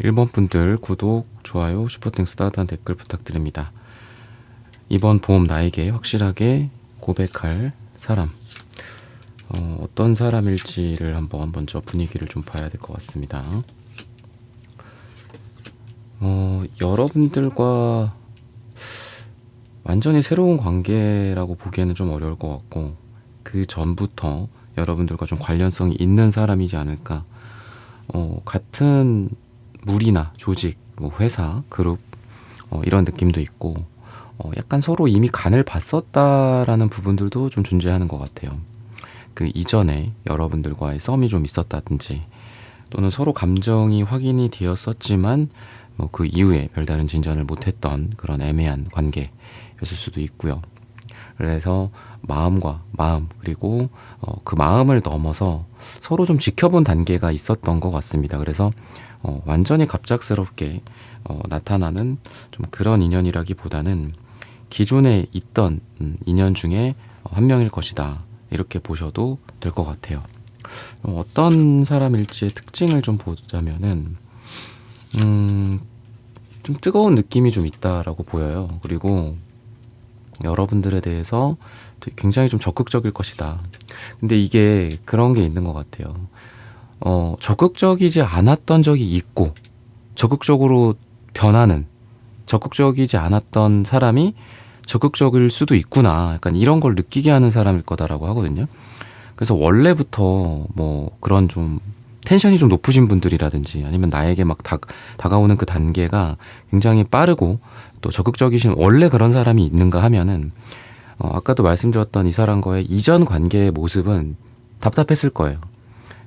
1번 분들 구독, 좋아요, 슈퍼땡스 따뜻한 댓글 부탁드립니다. 이번 보험 나에게 확실하게 고백할 사람, 어떤 사람일지를 한번 먼저 분위기를 좀 봐야 될 것 같습니다. 여러분들과 완전히 새로운 관계라고 보기에는 좀 어려울 것 같고, 그 전부터 여러분들과 좀 관련성이 있는 사람이지 않을까. 같은 무리나 조직, 뭐 회사, 그룹, 이런 느낌도 있고, 약간 서로 이미 간을 봤었다라는 부분들도 좀 존재하는 것 같아요. 그 이전에 여러분들과의 썸이 좀 있었다든지, 또는 서로 감정이 확인이 되었었지만 뭐 그 이후에 별다른 진전을 못했던 그런 애매한 관계였을 수도 있고요. 그래서 마음과 마음, 그리고 그 마음을 넘어서 서로 좀 지켜본 단계가 있었던 것 같습니다. 그래서 완전히 갑작스럽게 나타나는 좀 그런 인연이라기보다는 기존에 있던 인연 중에 한 명일 것이다, 이렇게 보셔도 될 것 같아요. 어떤 사람일지의 특징을 좀 보자면은 좀 뜨거운 느낌이 좀 있다라고 보여요. 그리고 여러분들에 대해서 굉장히 좀 적극적일 것이다. 근데 이게 그런 게 있는 것 같아요. 적극적이지 않았던 적이 있고, 적극적으로 변하는, 적극적이지 않았던 사람이 적극적일 수도 있구나, 약간 이런 걸 느끼게 하는 사람일 거다라고 하거든요. 그래서 원래부터 뭐 그런 좀 텐션이 좀 높으신 분들이라든지, 아니면 나에게 막 다가오는 그 단계가 굉장히 빠르고 또 적극적이신 원래 그런 사람이 있는가 하면은, 아까도 말씀드렸던 이 사람과의 이전 관계의 모습은 답답했을 거예요.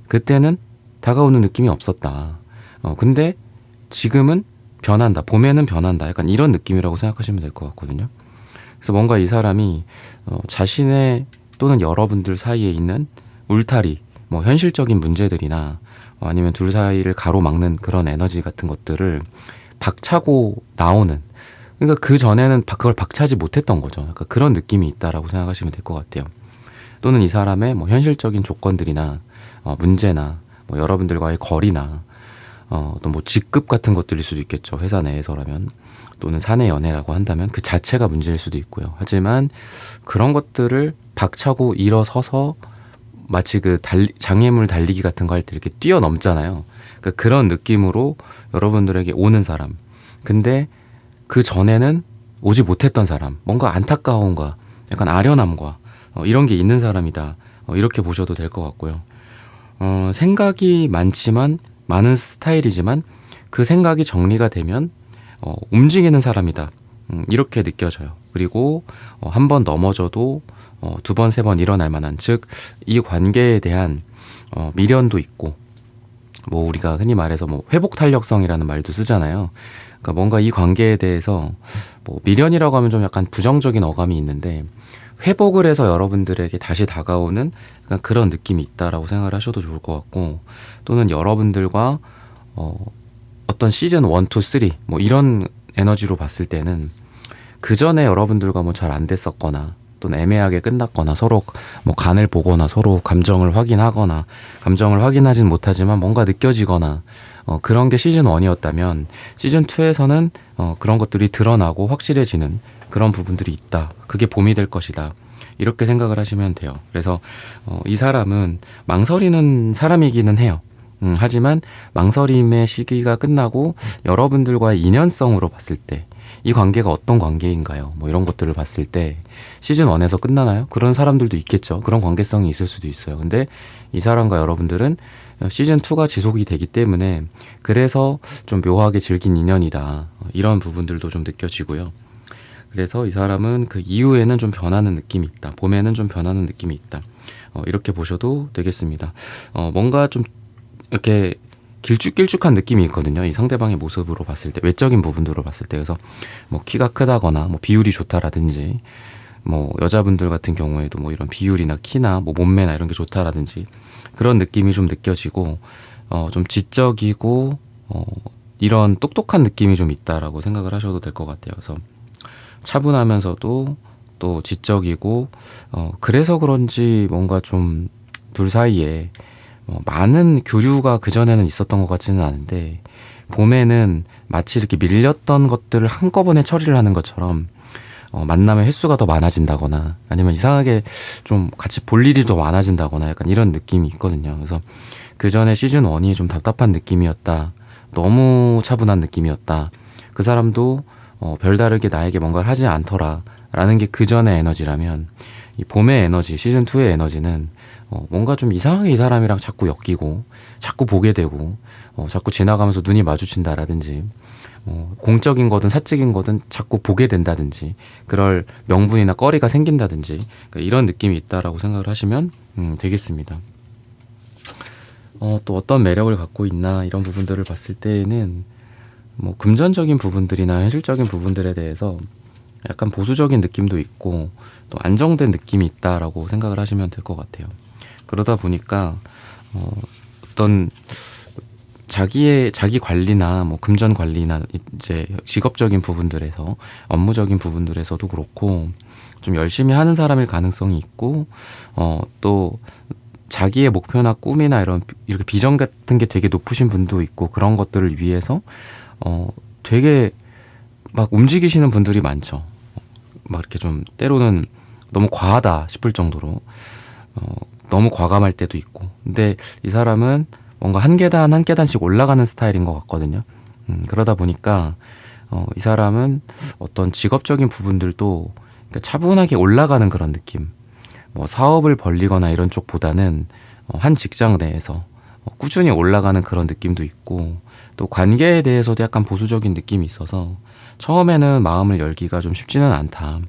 그때는 다가오는 느낌이 없었다. 근데 지금은 변한다. 봄에는 변한다. 약간 이런 느낌이라고 생각하시면 될 것 같거든요. 그래서 뭔가 이 사람이 자신의 또는 여러분들 사이에 있는 울타리, 뭐 현실적인 문제들이나 아니면 둘 사이를 가로막는 그런 에너지 같은 것들을 박차고 나오는, 그러니까 그 전에는 그걸 박차지 못했던 거죠. 약간 그런 느낌이 있다라고 생각하시면 될 것 같아요. 또는 이 사람의 뭐 현실적인 조건들이나 문제나 뭐 여러분들과의 거리나 또 뭐 직급 같은 것들일 수도 있겠죠. 회사 내에서라면, 또는 사내 연애라고 한다면 그 자체가 문제일 수도 있고요. 하지만 그런 것들을 박차고 일어서서 마치 그 장애물 달리기 같은 거 할 때 이렇게 뛰어넘잖아요. 그러니까 그런 느낌으로 여러분들에게 오는 사람. 근데 그 전에는 오지 못했던 사람. 뭔가 안타까움과 약간 아련함과 이런 게 있는 사람이다. 이렇게 보셔도 될 것 같고요. 생각이 많은 스타일이지만 그 생각이 정리가 되면 움직이는 사람이다. 이렇게 느껴져요. 그리고 한 번 넘어져도 두 번, 세 번 일어날 만한, 즉 이 관계에 대한 미련도 있고, 뭐 우리가 흔히 말해서 뭐 회복 탄력성이라는 말도 쓰잖아요. 그러니까 뭔가 이 관계에 대해서 뭐 미련이라고 하면 좀 약간 부정적인 어감이 있는데, 회복을 해서 여러분들에게 다시 다가오는 그런 느낌이 있다라고 생각을 하셔도 좋을 것 같고, 또는 여러분들과 어떤 시즌 1, 2, 3 뭐 이런 에너지로 봤을 때는 그 전에 여러분들과 뭐 잘 안 됐었거나, 또는 애매하게 끝났거나, 서로 뭐 간을 보거나 서로 감정을 확인하거나, 감정을 확인하진 못하지만 뭔가 느껴지거나, 그런 게 시즌 1이었다면 시즌 2에서는 그런 것들이 드러나고 확실해지는 그런 부분들이 있다. 그게 봄이 될 것이다. 이렇게 생각을 하시면 돼요. 그래서 이 사람은 망설이는 사람이기는 해요. 하지만 망설임의 시기가 끝나고 여러분들과의 인연성으로 봤을 때 이 관계가 어떤 관계인가요? 뭐 이런 것들을 봤을 때 시즌 1에서 끝나나요? 그런 사람들도 있겠죠. 그런 관계성이 있을 수도 있어요. 근데 이 사람과 여러분들은 시즌 2가 지속이 되기 때문에, 그래서 좀 묘하게 즐긴 인연이다. 이런 부분들도 좀 느껴지고요. 그래서 이 사람은 그 이후에는 좀 변하는 느낌이 있다. 봄에는 좀 변하는 느낌이 있다. 이렇게 보셔도 되겠습니다. 뭔가 좀 이렇게 길쭉길쭉한 느낌이 있거든요. 이 상대방의 모습으로 봤을 때, 외적인 부분으로 봤을 때. 그래서 뭐 키가 크다거나 뭐 비율이 좋다라든지, 뭐 여자분들 같은 경우에도 뭐 이런 비율이나 키나 뭐 몸매나 이런 게 좋다라든지 그런 느낌이 좀 느껴지고, 좀 지적이고 이런 똑똑한 느낌이 좀 있다라고 생각을 하셔도 될 것 같아요. 그래서 차분하면서도 또 지적이고, 그래서 그런지 뭔가 좀 둘 사이에 많은 교류가 그전에는 있었던 것 같지는 않은데, 봄에는 마치 이렇게 밀렸던 것들을 한꺼번에 처리를 하는 것처럼 만남의 횟수가 더 많아진다거나 아니면 이상하게 좀 같이 볼 일이 더 많아진다거나 약간 이런 느낌이 있거든요. 그래서 그 전에 시즌 1이 좀 답답한 느낌이었다. 너무 차분한 느낌이었다. 그 사람도 별다르게 나에게 뭔가를 하지 않더라. 라는 게 그 전의 에너지라면 이 봄의 에너지, 시즌 2의 에너지는 뭔가 좀 이상하게 이 사람이랑 자꾸 엮이고 자꾸 보게 되고 자꾸 지나가면서 눈이 마주친다라든지 공적인 거든 사적인 거든 자꾸 보게 된다든지 그럴 명분이나 거리가 생긴다든지 그러니까 이런 느낌이 있다라고 생각을 하시면 되겠습니다. 또 어떤 매력을 갖고 있나 이런 부분들을 봤을 때에는 뭐 금전적인 부분들이나 현실적인 부분들에 대해서 약간 보수적인 느낌도 있고 또 안정된 느낌이 있다라고 생각을 하시면 될 것 같아요. 그러다 보니까 어떤 자기 관리나 뭐 금전 관리나 이제 직업적인 부분들에서 업무적인 부분들에서도 그렇고 좀 열심히 하는 사람일 가능성이 있고 또 자기의 목표나 꿈이나 이렇게 비전 같은 게 되게 높으신 분도 있고 그런 것들을 위해서 되게 막 움직이시는 분들이 많죠. 막 이렇게 좀 때로는 너무 과하다 싶을 정도로 너무 과감할 때도 있고. 근데 이 사람은 뭔가 한 계단 한 계단씩 올라가는 스타일인 것 같거든요. 그러다 보니까 이 사람은 어떤 직업적인 부분들도 그러니까 차분하게 올라가는 그런 느낌. 뭐 사업을 벌리거나 이런 쪽보다는 한 직장 내에서 꾸준히 올라가는 그런 느낌도 있고 또 관계에 대해서도 약간 보수적인 느낌이 있어서 처음에는 마음을 열기가 좀 쉽지는 않다.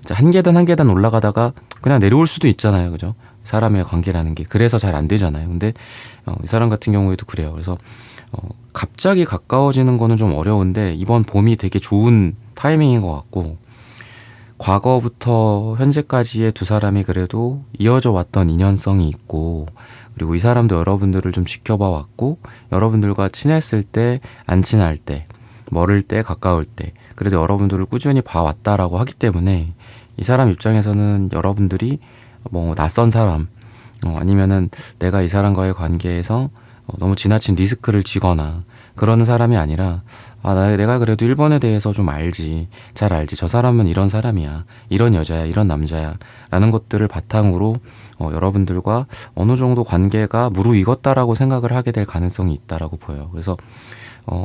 진짜 한 계단 한 계단 올라가다가 그냥 내려올 수도 있잖아요. 그죠? 사람의 관계라는 게 그래서 잘 안 되잖아요. 근데 이 사람 같은 경우에도 그래요. 그래서 갑자기 가까워지는 거는 좀 어려운데 이번 봄이 되게 좋은 타이밍인 것 같고 과거부터 현재까지의 두 사람이 그래도 이어져 왔던 인연성이 있고 그리고 이 사람도 여러분들을 좀 지켜봐 왔고 여러분들과 친했을 때 안 친할 때 멀을 때 가까울 때 그래도 여러분들을 꾸준히 봐왔다라고 하기 때문에 이 사람 입장에서는 여러분들이 뭐 낯선 사람 아니면은 내가 이 사람과의 관계에서 너무 지나친 리스크를 지거나 그러는 사람이 아니라 내가 그래도 1번에 대해서 좀 알지 잘 알지 저 사람은 이런 사람이야 이런 여자야 이런 남자야 라는 것들을 바탕으로 여러분들과 어느 정도 관계가 무르익었다라고 생각을 하게 될 가능성이 있다라고 보여요. 그래서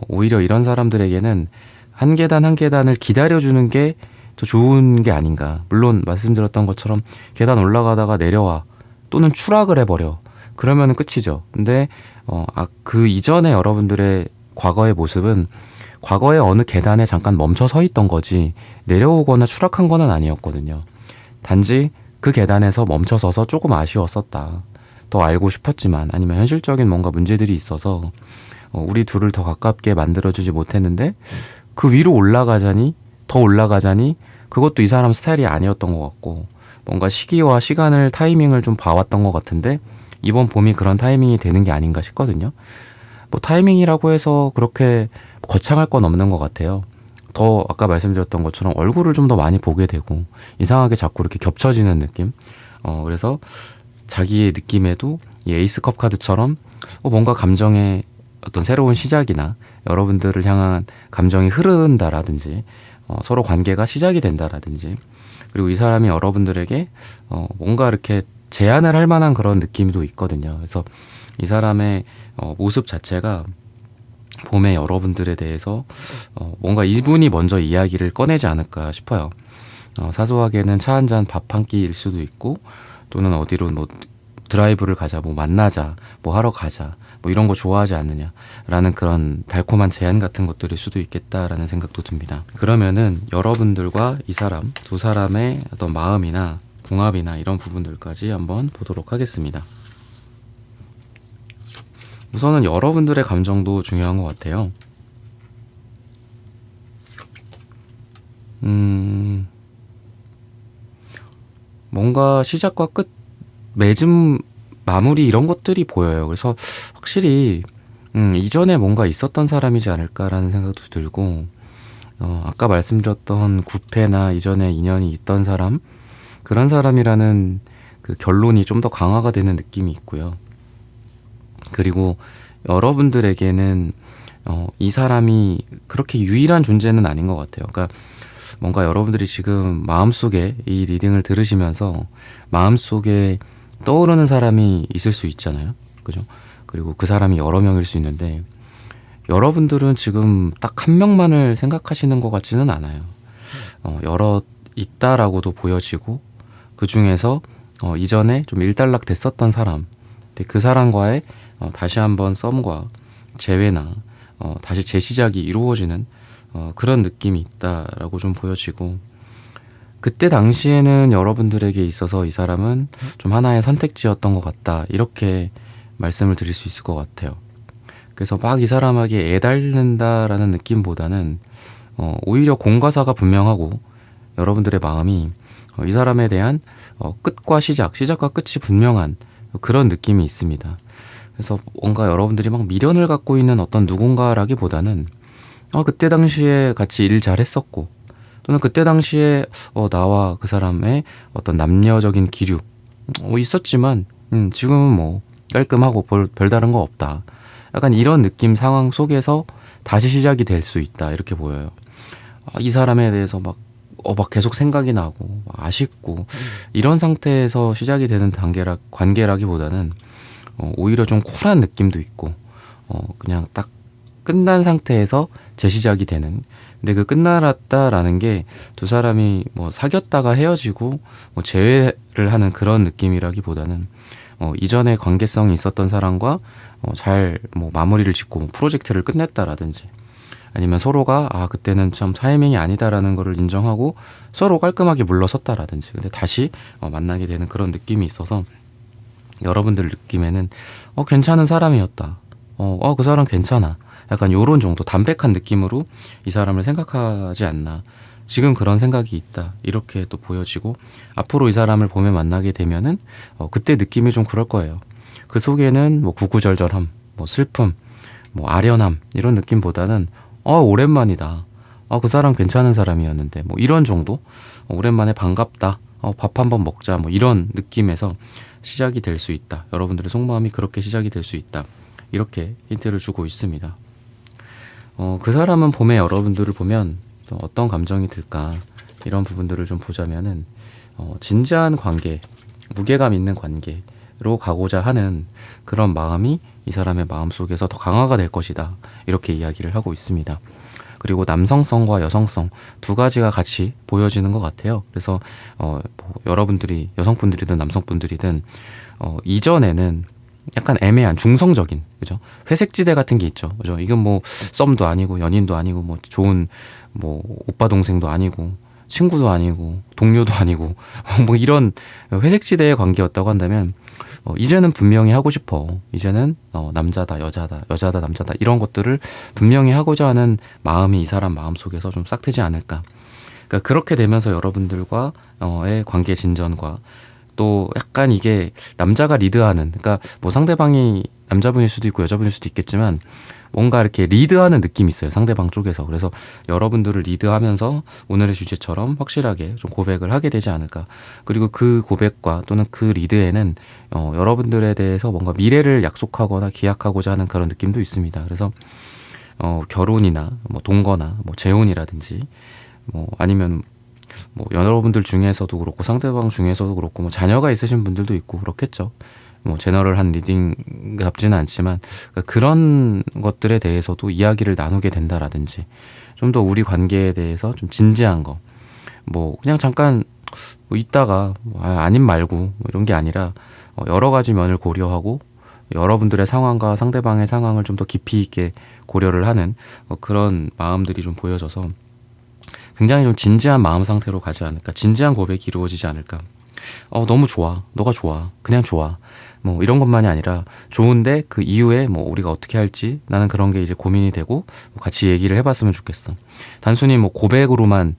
오히려 이런 사람들에게는 한 계단 한 계단을 기다려주는 게 더 좋은 게 아닌가. 물론 말씀드렸던 것처럼 계단 올라가다가 내려와 또는 추락을 해버려 그러면은 끝이죠. 근데 그 이전에 여러분들의 과거의 모습은 과거의 어느 계단에 잠깐 멈춰 서 있던 거지 내려오거나 추락한 거는 아니었거든요. 단지 그 계단에서 멈춰 서서 조금 아쉬웠었다. 더 알고 싶었지만 아니면 현실적인 뭔가 문제들이 있어서 우리 둘을 더 가깝게 만들어주지 못했는데 그 위로 올라가자니 더 올라가자니 그것도 이 사람 스타일이 아니었던 것 같고 뭔가 시기와 시간을 타이밍을 좀 봐왔던 것 같은데 이번 봄이 그런 타이밍이 되는 게 아닌가 싶거든요. 뭐 타이밍이라고 해서 그렇게 거창할 건 없는 것 같아요. 더 아까 말씀드렸던 것처럼 얼굴을 좀 더 많이 보게 되고 이상하게 자꾸 이렇게 겹쳐지는 느낌. 그래서 자기의 느낌에도 이 에이스컵 카드처럼 뭔가 감정의 어떤 새로운 시작이나 여러분들을 향한 감정이 흐른다라든지 서로 관계가 시작이 된다라든지 그리고 이 사람이 여러분들에게 뭔가 이렇게 제안을 할 만한 그런 느낌도 있거든요. 그래서 이 사람의 모습 자체가 봄에 여러분들에 대해서 뭔가 이분이 먼저 이야기를 꺼내지 않을까 싶어요. 사소하게는 차 한 잔 밥 한 끼일 수도 있고 또는 어디로 뭐 드라이브를 가자, 뭐 만나자, 뭐 하러 가자, 뭐 이런 거 좋아하지 않느냐라는 그런 달콤한 제안 같은 것들일 수도 있겠다라는 생각도 듭니다. 그러면은 여러분들과 이 사람, 두 사람의 어떤 마음이나 궁합이나 이런 부분들까지 한번 보도록 하겠습니다. 우선은 여러분들의 감정도 중요한 것 같아요. 뭔가 시작과 끝, 맺음, 마무리 이런 것들이 보여요. 그래서 확실히 이전에 뭔가 있었던 사람이지 않을까라는 생각도 들고 아까 말씀드렸던 구패나 이전에 인연이 있던 사람 그런 사람이라는 그 결론이 좀 더 강화가 되는 느낌이 있고요. 그리고 여러분들에게는 이 사람이 그렇게 유일한 존재는 아닌 것 같아요. 그러니까 뭔가 여러분들이 지금 마음속에 이 리딩을 들으시면서 마음속에 떠오르는 사람이 있을 수 있잖아요. 그죠? 그리고 그 사람이 여러 명일 수 있는데 여러분들은 지금 딱 한 명만을 생각하시는 것 같지는 않아요. 여러 있다라고도 보여지고 그 중에서 이전에 좀 일단락 됐었던 사람, 근데 그 사람과의 다시 한번 썸과 재회나 다시 재시작이 이루어지는 그런 느낌이 있다라고 좀 보여지고 그때 당시에는 여러분들에게 있어서 이 사람은 좀 하나의 선택지였던 것 같다 이렇게 말씀을 드릴 수 있을 것 같아요. 그래서 막 이 사람에게 애달는다라는 느낌보다는 오히려 공과사가 분명하고 여러분들의 마음이 이 사람에 대한 끝과 시작과 끝이 분명한 그런 느낌이 있습니다. 그래서 뭔가 여러분들이 막 미련을 갖고 있는 어떤 누군가라기보다는 그때 당시에 같이 일 잘했었고 또는 그때 당시에 나와 그 사람의 어떤 남녀적인 기류 있었지만 지금은 뭐 깔끔하고 별다른 거 없다. 약간 이런 느낌 상황 속에서 다시 시작이 될 수 있다 이렇게 보여요. 이 사람에 대해서 막 계속 생각이 나고 아쉽고 이런 상태에서 시작이 되는 관계라기보다는 오히려 좀 쿨한 느낌도 있고 그냥 딱 끝난 상태에서 재시작이 되는. 근데 그 끝났다라는 게 두 사람이 뭐 사귀었다가 헤어지고 뭐 재회를 하는 그런 느낌이라기보다는 이전에 관계성이 있었던 사람과 잘 뭐 마무리를 짓고 뭐 프로젝트를 끝냈다라든지 아니면 서로가 그때는 참 타이밍이 아니다라는 거를 인정하고 서로 깔끔하게 물러섰다라든지 근데 다시 만나게 되는 그런 느낌이 있어서 여러분들 느낌에는 괜찮은 사람이었다. 그 사람 괜찮아. 약간 요런 정도 담백한 느낌으로 이 사람을 생각하지 않나. 지금 그런 생각이 있다. 이렇게 또 보여지고 앞으로 이 사람을 봄에 만나게 되면은 그때 느낌이 좀 그럴 거예요. 그 속에는 뭐 구구절절함, 뭐 슬픔, 뭐 아련함 이런 느낌보다는 오랜만이다. 그 사람 괜찮은 사람이었는데 뭐 이런 정도. 오랜만에 반갑다. 밥 한번 먹자. 뭐 이런 느낌에서 시작이 될 수 있다. 여러분들의 속마음이 그렇게 시작이 될 수 있다. 이렇게 힌트를 주고 있습니다. 그 사람은 봄에 여러분들을 보면 어떤 감정이 들까 이런 부분들을 좀 보자면은 진지한 관계, 무게감 있는 관계로 가고자 하는 그런 마음이 이 사람의 마음속에서 더 강화가 될 것이다. 이렇게 이야기를 하고 있습니다. 그리고 남성성과 여성성 두 가지가 같이 보여지는 것 같아요. 그래서 뭐 여러분들이 여성분들이든 남성분들이든 이전에는 약간 애매한 중성적인 그죠 회색지대 같은 게 있죠. 그죠 이건 뭐 썸도 아니고 연인도 아니고 뭐 좋은 뭐 오빠 동생도 아니고 친구도 아니고 동료도 아니고 뭐 이런 회색지대의 관계였다고 한다면 이제는 분명히 하고 싶어. 이제는 남자다 여자다 남자다 이런 것들을 분명히 하고자 하는 마음이 이 사람 마음속에서 좀 싹트지 않을까. 그러니까 그렇게 되면서 여러분들과의 관계 진전과 또 약간 이게 남자가 리드하는 그러니까 뭐 상대방이 남자분일 수도 있고 여자분일 수도 있겠지만 뭔가 이렇게 리드하는 느낌이 있어요. 상대방 쪽에서. 그래서 여러분들을 리드하면서 오늘의 주제처럼 확실하게 좀 고백을 하게 되지 않을까. 그리고 그 고백과 또는 그 리드에는 여러분들에 대해서 뭔가 미래를 약속하거나 기약하고자 하는 그런 느낌도 있습니다. 그래서 결혼이나 뭐 동거나 뭐 재혼이라든지 뭐 아니면 뭐 여러분들 중에서도 그렇고 상대방 중에서도 그렇고 뭐 자녀가 있으신 분들도 있고 그렇겠죠. 뭐 제너럴한 리딩답지는 않지만 그런 것들에 대해서도 이야기를 나누게 된다라든지 좀 더 우리 관계에 대해서 좀 진지한 거 뭐 그냥 잠깐 뭐 있다가 아님 말고 뭐 이런 게 아니라 여러 가지 면을 고려하고 여러분들의 상황과 상대방의 상황을 좀 더 깊이 있게 고려를 하는 그런 마음들이 좀 보여져서 굉장히 좀 진지한 마음 상태로 가지 않을까. 진지한 고백이 이루어지지 않을까. 너무 좋아. 너가 좋아. 그냥 좋아. 뭐 이런 것만이 아니라 좋은데 그 이후에 뭐 우리가 어떻게 할지 나는 그런 게 이제 고민이 되고 같이 얘기를 해봤으면 좋겠어. 단순히 뭐 고백으로만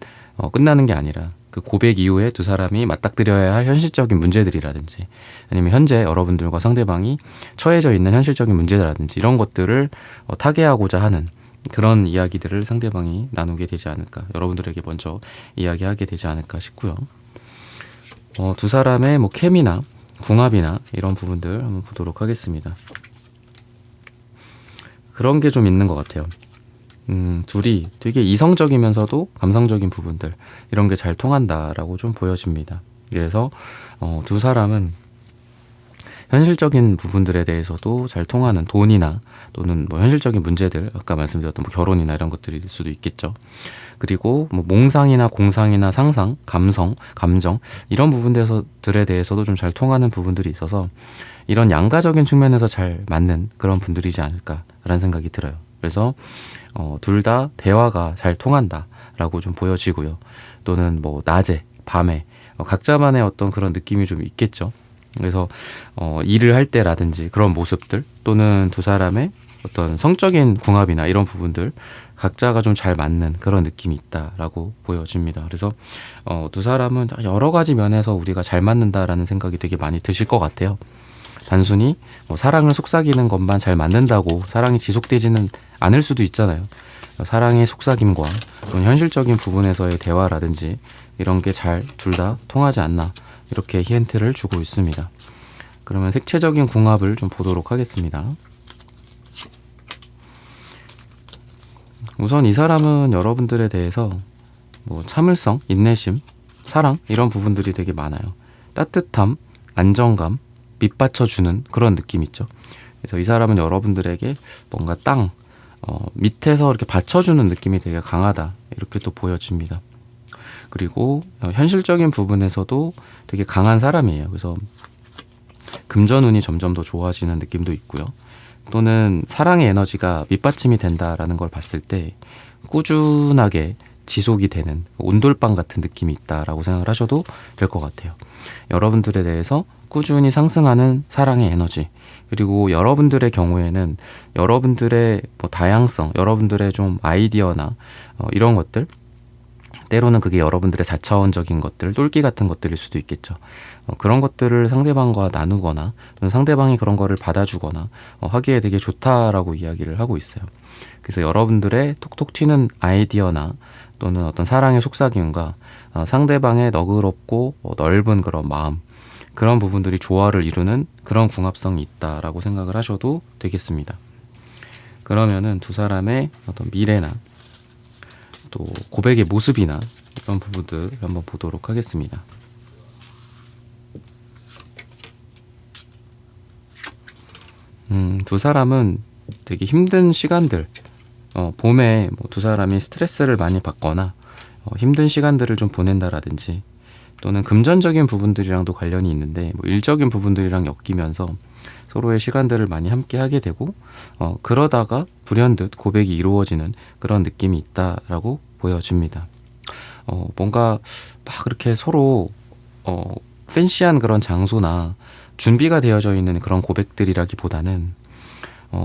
끝나는 게 아니라 그 고백 이후에 두 사람이 맞닥뜨려야 할 현실적인 문제들이라든지 아니면 현재 여러분들과 상대방이 처해져 있는 현실적인 문제들이라든지 이런 것들을 타개하고자 하는 그런 이야기들을 상대방이 나누게 되지 않을까. 여러분들에게 먼저 이야기하게 되지 않을까 싶고요. 두 사람의 뭐 케미나 궁합이나 이런 부분들 한번 보도록 하겠습니다. 그런 게 좀 있는 것 같아요. 둘이 되게 이성적이면서도 감성적인 부분들 이런 게 잘 통한다라고 좀 보여집니다. 그래서 두 사람은 현실적인 부분들에 대해서도 잘 통하는 돈이나 또는 뭐 현실적인 문제들 아까 말씀드렸던 뭐 결혼이나 이런 것들일 수도 있겠죠. 그리고 뭐 몽상이나 공상이나 상상, 감성, 감정 이런 부분들에 대해서도 좀 잘 통하는 부분들이 있어서 이런 양가적인 측면에서 잘 맞는 그런 분들이지 않을까라는 생각이 들어요. 그래서 둘 다 대화가 잘 통한다라고 좀 보여지고요. 또는 뭐 낮에, 밤에 각자만의 어떤 그런 느낌이 좀 있겠죠. 그래서 일을 할 때라든지 그런 모습들 또는 두 사람의 어떤 성적인 궁합이나 이런 부분들 각자가 좀 잘 맞는 그런 느낌이 있다라고 보여집니다. 그래서 두 사람은 여러 가지 면에서 우리가 잘 맞는다라는 생각이 되게 많이 드실 것 같아요. 단순히 뭐 사랑을 속삭이는 것만 잘 맞는다고 사랑이 지속되지는 않을 수도 있잖아요. 사랑의 속삭임과 또는 현실적인 부분에서의 대화라든지 이런 게 잘 둘 다 통하지 않나 이렇게 힌트를 주고 있습니다. 그러면 색채적인 궁합을 좀 보도록 하겠습니다. 우선 이 사람은 여러분들에 대해서 뭐 참을성, 인내심, 사랑 이런 부분들이 되게 많아요. 따뜻함, 안정감, 밑받쳐주는 그런 느낌 있죠. 그래서 이 사람은 여러분들에게 뭔가 밑에서 이렇게 받쳐주는 느낌이 되게 강하다 이렇게 또 보여집니다. 그리고 현실적인 부분에서도 되게 강한 사람이에요. 그래서 금전운이 점점 더 좋아지는 느낌도 있고요. 또는 사랑의 에너지가 밑받침이 된다라는 걸 봤을 때 꾸준하게 지속이 되는 온돌방 같은 느낌이 있다라고 생각을 하셔도 될 것 같아요. 여러분들에 대해서 꾸준히 상승하는 사랑의 에너지, 그리고 여러분들의 경우에는 여러분들의 뭐 다양성, 여러분들의 좀 아이디어나 이런 것들, 때로는 그게 여러분들의 4차원적인 것들, 똘끼 같은 것들일 수도 있겠죠. 그런 것들을 상대방과 나누거나 또는 상대방이 그런 거를 받아주거나 하기에 되게 좋다라고 이야기를 하고 있어요. 그래서 여러분들의 톡톡 튀는 아이디어나 또는 어떤 사랑의 속삭임과 상대방의 너그럽고 넓은 그런 마음, 그런 부분들이 조화를 이루는 그런 궁합성이 있다라고 생각을 하셔도 되겠습니다. 그러면은 두 사람의 어떤 미래나 또 고백의 모습이나 이런 부분들 한번 보도록 하겠습니다. 두 사람은 되게 힘든 시간들, 봄에 뭐 두 사람이 스트레스를 많이 받거나 힘든 시간들을 좀 보낸다라든지 또는 금전적인 부분들이랑도 관련이 있는데 뭐 일적인 부분들이랑 엮이면서 서로의 시간들을 많이 함께 하게 되고 그러다가 불현듯 고백이 이루어지는 그런 느낌이 있다라고 보여집니다. 뭔가 막 그렇게 서로 팬시한 그런 장소나 준비가 되어져 있는 그런 고백들이라기보다는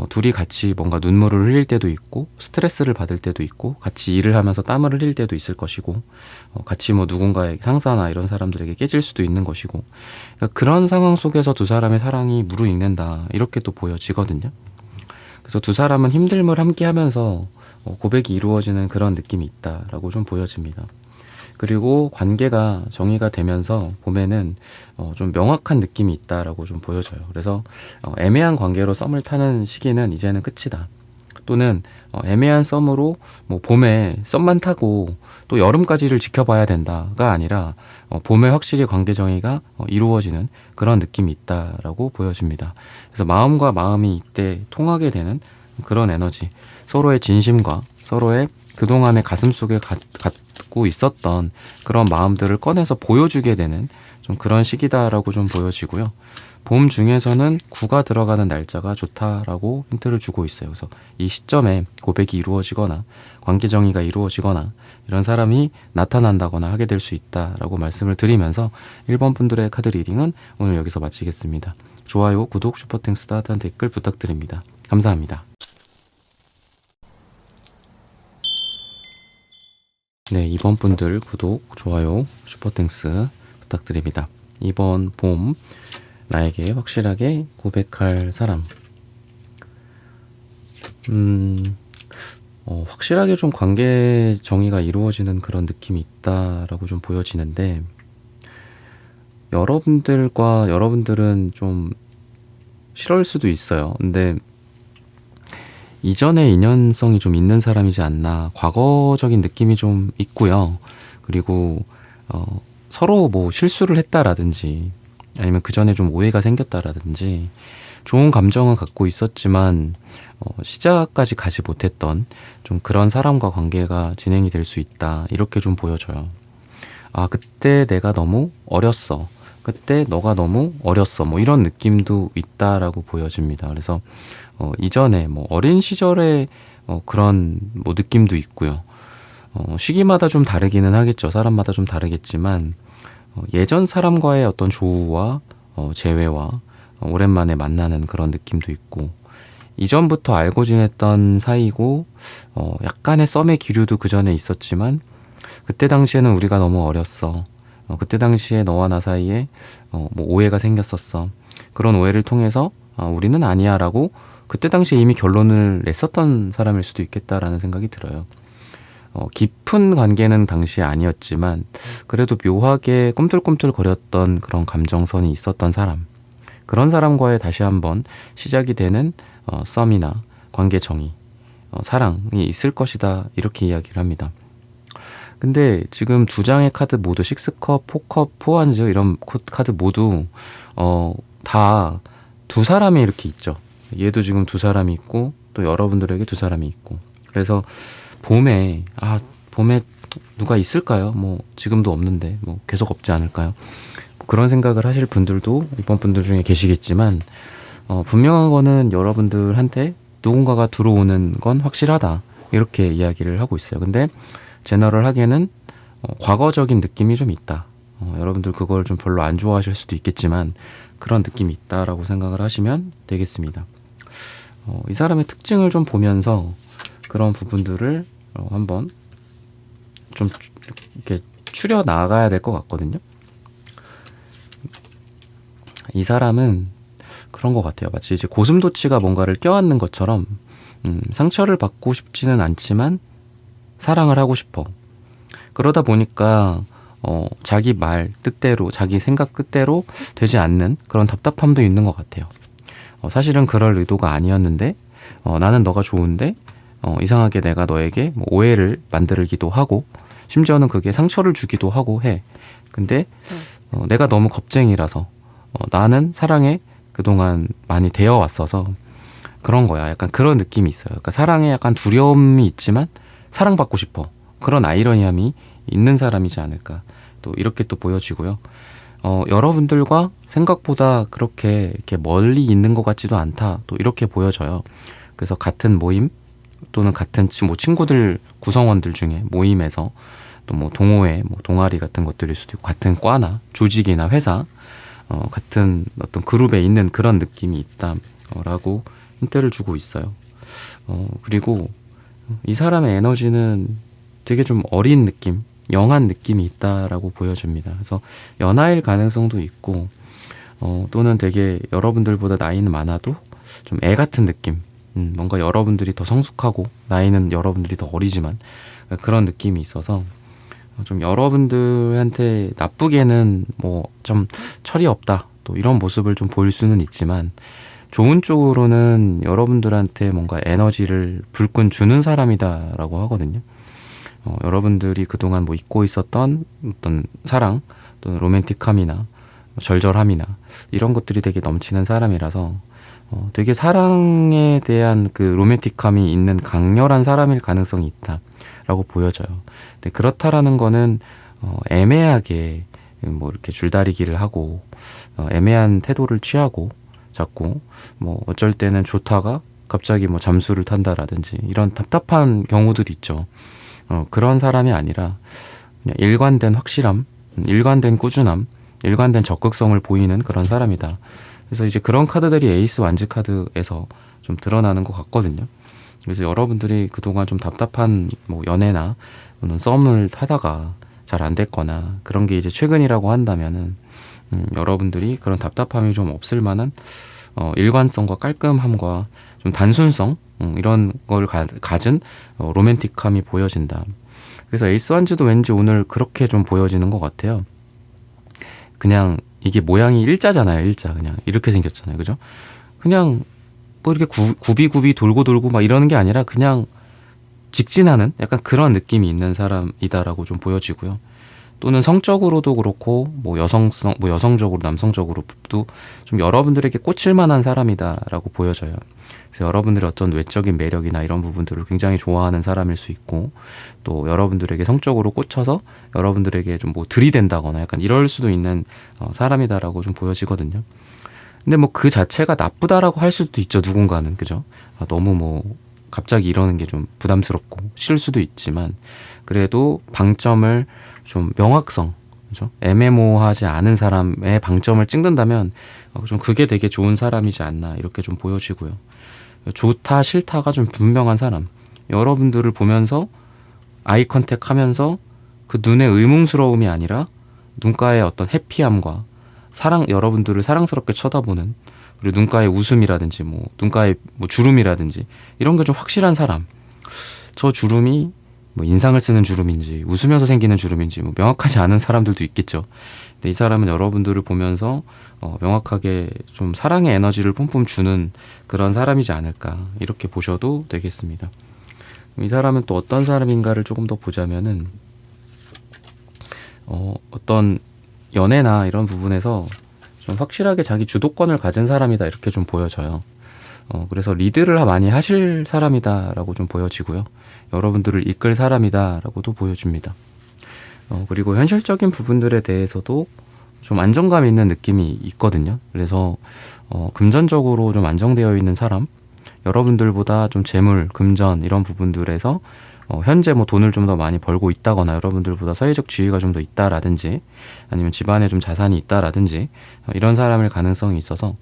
둘이 같이 뭔가 눈물을 흘릴 때도 있고 스트레스를 받을 때도 있고 같이 일을 하면서 땀을 흘릴 때도 있을 것이고 같이 뭐 누군가의 상사나 이런 사람들에게 깨질 수도 있는 것이고, 그러니까 그런 상황 속에서 두 사람의 사랑이 무르익는다 이렇게 또 보여지거든요. 그래서 두 사람은 힘듦을 함께 하면서 고백이 이루어지는 그런 느낌이 있다라고 좀 보여집니다. 그리고 관계가 정의가 되면서 봄에는 좀 명확한 느낌이 있다라고 좀 보여져요. 그래서 애매한 관계로 썸을 타는 시기는 이제는 끝이다. 또는 애매한 썸으로 뭐 봄에 썸만 타고 또 여름까지를 지켜봐야 된다가 아니라 봄에 확실히 관계 정의가 이루어지는 그런 느낌이 있다라고 보여집니다. 그래서 마음과 마음이 이때 통하게 되는 그런 에너지, 서로의 진심과 서로의 그동안의 가슴속에 갖고 있었던 그런 마음들을 꺼내서 보여주게 되는 좀 그런 시기다라고 좀 보여지고요. 봄 중에서는 구가 들어가는 날짜가 좋다라고 힌트를 주고 있어요. 그래서 이 시점에 고백이 이루어지거나 관계 정의가 이루어지거나 이런 사람이 나타난다거나 하게 될 수 있다라고 말씀을 드리면서 1번 분들의 카드 리딩은 오늘 여기서 마치겠습니다. 좋아요, 구독, 슈퍼땡스, 따뜻한 댓글 부탁드립니다. 감사합니다. 네, 2번 분들 구독, 좋아요, 슈퍼땡스 부탁드립니다. 이번 봄 나에게 확실하게 고백할 사람. 확실하게 좀 관계 정의가 이루어지는 그런 느낌이 있다라고 좀 보여지는데, 여러분들은 좀 싫을 수도 있어요. 근데 이전의 인연성이 좀 있는 사람이지 않나, 과거적인 느낌이 좀 있고요. 그리고 서로 뭐 실수를 했다라든지 아니면 그 전에 좀 오해가 생겼다라든지 좋은 감정은 갖고 있었지만 시작까지 가지 못했던 좀 그런 사람과 관계가 진행이 될 수 있다, 이렇게 좀 보여져요. 아, 그때 내가 너무 어렸어, 그때 너가 너무 어렸어, 뭐 이런 느낌도 있다라고 보여집니다. 그래서 이전에 뭐 어린 시절에 그런 뭐 느낌도 있고요. 시기마다 좀 다르기는 하겠죠. 사람마다 좀 다르겠지만 예전 사람과의 어떤 조우와 재회와 오랜만에 만나는 그런 느낌도 있고, 이전부터 알고 지냈던 사이고 약간의 썸의 기류도 그 전에 있었지만 그때 당시에는 우리가 너무 어렸어. 그때 당시에 너와 나 사이에 뭐 오해가 생겼었어. 그런 오해를 통해서 우리는 아니야라고 그때 당시에 이미 결론을 냈었던 사람일 수도 있겠다라는 생각이 들어요. 깊은 관계는 당시에 아니었지만 그래도 묘하게 꿈틀꿈틀거렸던 그런 감정선이 있었던 사람, 그런 사람과의 다시 한번 시작이 되는 썸이나 관계 정의, 사랑이 있을 것이다, 이렇게 이야기를 합니다. 근데 지금 두 장의 카드 모두 식스컵, 포컵, 포한즈 이런 카드 모두 다 두 사람이 이렇게 있죠. 얘도 지금 두 사람이 있고 또 여러분들에게 두 사람이 있고, 그래서 봄에 누가 있을까요? 뭐 지금도 없는데 뭐 계속 없지 않을까요? 그런 생각을 하실 분들도 이번 분들 중에 계시겠지만 분명한 거는 여러분들한테 누군가가 들어오는 건 확실하다, 이렇게 이야기를 하고 있어요. 근데 제너럴하게는 과거적인 느낌이 좀 있다. 여러분들 그걸 좀 별로 안 좋아하실 수도 있겠지만 그런 느낌이 있다라고 생각을 하시면 되겠습니다. 이 사람의 특징을 좀 보면서 그런 부분들을 한번 좀 이렇게 추려 나가야 될 것 같거든요. 이 사람은 그런 것 같아요. 마치 이제 고슴도치가 뭔가를 껴안는 것처럼 상처를 받고 싶지는 않지만 사랑을 하고 싶어. 그러다 보니까 자기 말 뜻대로, 자기 생각 뜻대로 되지 않는 그런 답답함도 있는 것 같아요. 사실은 그럴 의도가 아니었는데 나는 너가 좋은데 이상하게 내가 너에게 뭐 오해를 만들기도 하고 심지어는 그게 상처를 주기도 하고 해. 근데 내가 너무 겁쟁이라서 나는 사랑에 그동안 많이 되어 왔어서 그런 거야. 약간 그런 느낌이 있어요. 그러니까 사랑에 약간 두려움이 있지만 사랑받고 싶어. 그런 아이러니함이 있는 사람이지 않을까. 또 이렇게 또 보여지고요. 여러분들과 생각보다 그렇게 이렇게 멀리 있는 것 같지도 않다. 또 이렇게 보여져요. 그래서 같은 모임 또는 같은 뭐 친구들 구성원들 중에 모임에서 또 뭐 동호회, 뭐 동아리 같은 것들일 수도 있고 같은 과나 조직이나 회사 같은 어떤 그룹에 있는 그런 느낌이 있다라고 힌트를 주고 있어요. 그리고 이 사람의 에너지는 되게 좀 어린 느낌, 영한 느낌이 있다라고 보여집니다. 그래서 연하일 가능성도 있고 또는 되게 여러분들보다 나이는 많아도 좀 애 같은 느낌, 뭔가 여러분들이 더 성숙하고 나이는 여러분들이 더 어리지만 그런 느낌이 있어서 좀 여러분들한테 나쁘게는 뭐 좀 철이 없다, 또 이런 모습을 좀 보일 수는 있지만 좋은 쪽으로는 여러분들한테 뭔가 에너지를 불끈 주는 사람이다라고 하거든요. 여러분들이 그동안 뭐 잊고 있었던 어떤 사랑, 또는 로맨틱함이나 절절함이나 이런 것들이 되게 넘치는 사람이라서 되게 사랑에 대한 그 로맨틱함이 있는 강렬한 사람일 가능성이 있다라고 보여져요. 근데 그렇다라는 거는 애매하게 뭐 이렇게 줄다리기를 하고 애매한 태도를 취하고 자꾸 뭐 어쩔 때는 좋다가 갑자기 뭐 잠수를 탄다라든지 이런 답답한 경우들이 있죠. 그런 사람이 아니라 그냥 일관된 확실함, 일관된 꾸준함, 일관된 적극성을 보이는 그런 사람이다. 그래서 이제 그런 카드들이 에이스 완즈 카드에서 좀 드러나는 것 같거든요. 그래서 여러분들이 그동안 좀 답답한 뭐 연애나 또는 썸을 타다가 잘 안 됐거나 그런 게 이제 최근이라고 한다면은 여러분들이 그런 답답함이 좀 없을 만한 일관성과 깔끔함과 좀 단순성 이런 걸 가진 로맨틱함이 보여진다. 그래서 에이스 완즈도 왠지 오늘 그렇게 좀 보여지는 것 같아요. 그냥 이게 모양이 일자잖아요. 일자. 그냥 이렇게 생겼잖아요. 그죠? 그냥 뭐 이렇게 굽이굽이 돌고 돌고 막 이러는 게 아니라 그냥 직진하는 약간 그런 느낌이 있는 사람이다라고 좀 보여지고요. 또는 성적으로도 그렇고 뭐 여성적으로 남성적으로도 좀 여러분들에게 꽂힐 만한 사람이다라고 보여져요. 그래서 여러분들의 어떤 외적인 매력이나 이런 부분들을 굉장히 좋아하는 사람일 수 있고, 또 여러분들에게 성적으로 꽂혀서 여러분들에게 좀 뭐 들이댄다거나 약간 이럴 수도 있는 사람이다라고 좀 보여지거든요. 근데 뭐 그 자체가 나쁘다라고 할 수도 있죠, 누군가는. 그죠? 너무 뭐 갑자기 이러는 게 좀 부담스럽고 싫을 수도 있지만, 그래도 방점을 좀 명확성, 그죠? 애매모호하지 않은 사람의 방점을 찍는다면 좀 그게 되게 좋은 사람이지 않나 이렇게 좀 보여지고요. 좋다 싫다가 좀 분명한 사람, 여러분들을 보면서 아이 컨택하면서 그 눈의 의문스러움이 아니라 눈가의 어떤 해피함과 여러분들을 사랑스럽게 쳐다보는, 그리고 눈가의 웃음이라든지 뭐 눈가의 뭐 주름이라든지 이런 게 좀 확실한 사람. 저 주름이 뭐 인상을 쓰는 주름인지 웃으면서 생기는 주름인지 뭐 명확하지 않은 사람들도 있겠죠. 근데 이 사람은 여러분들을 보면서 명확하게 좀 사랑의 에너지를 뿜뿜 주는 그런 사람이지 않을까 이렇게 보셔도 되겠습니다. 이 사람은 또 어떤 사람인가를 조금 더 보자면은 어떤 연애나 이런 부분에서 좀 확실하게 자기 주도권을 가진 사람이다 이렇게 좀 보여져요. 그래서 리드를 많이 하실 사람이다라고 좀 보여지고요. 여러분들을 이끌 사람이다라고도 보여집니다. 그리고 현실적인 부분들에 대해서도 좀 안정감 있는 느낌이 있거든요. 그래서 금전적으로 좀 안정되어 있는 사람, 여러분들보다 좀 재물, 금전 이런 부분들에서 현재 뭐 돈을 좀 더 많이 벌고 있다거나 여러분들보다 사회적 지위가 좀 더 있다라든지 아니면 집안에 좀 자산이 있다라든지 이런 사람일 가능성이 있어서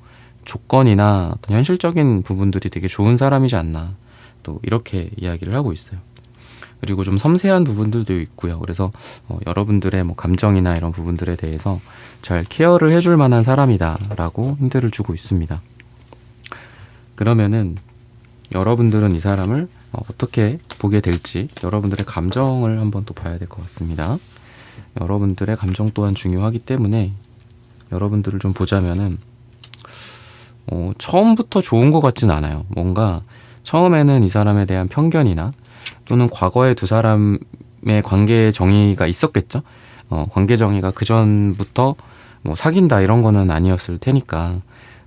조건이나 어떤 현실적인 부분들이 되게 좋은 사람이지 않나 또 이렇게 이야기를 하고 있어요. 그리고 좀 섬세한 부분들도 있고요. 그래서 여러분들의 뭐 감정이나 이런 부분들에 대해서 잘 케어를 해줄 만한 사람이다라고 힌트를 주고 있습니다. 그러면은 여러분들은 이 사람을 어떻게 보게 될지 여러분들의 감정을 한번 또 봐야 될 것 같습니다. 여러분들의 감정 또한 중요하기 때문에 여러분들을 좀 보자면은 처음부터 좋은 것 같진 않아요. 뭔가 처음에는 이 사람에 대한 편견이나 또는 과거에 두 사람의 관계 정의가 있었겠죠. 관계 정의가 그 전부터 뭐 사귄다 이런 거는 아니었을 테니까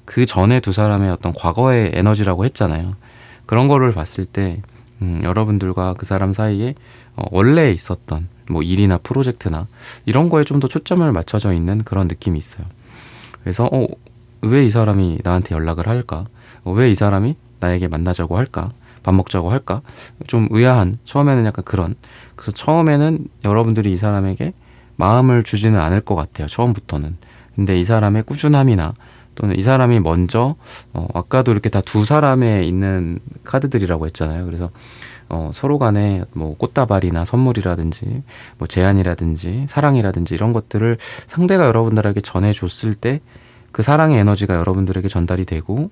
그 전에 두 사람의 어떤 과거의 에너지라고 했잖아요. 그런 거를 봤을 때 여러분들과 그 사람 사이에 원래 있었던 뭐 일이나 프로젝트나 이런 거에 좀 더 초점을 맞춰져 있는 그런 느낌이 있어요. 그래서 왜 이 사람이 나한테 연락을 할까? 왜 이 사람이 나에게 만나자고 할까? 밥 먹자고 할까? 좀 의아한, 처음에는 약간 그런. 그래서 처음에는 여러분들이 이 사람에게 마음을 주지는 않을 것 같아요. 처음부터는. 근데 이 사람의 꾸준함이나 또는 이 사람이 먼저 아까도 이렇게 다 두 사람에 있는 카드들이라고 했잖아요. 그래서 서로 간에 뭐 꽃다발이나 선물이라든지 뭐 제안이라든지 사랑이라든지 이런 것들을 상대가 여러분들에게 전해줬을 때 그 사랑의 에너지가 여러분들에게 전달이 되고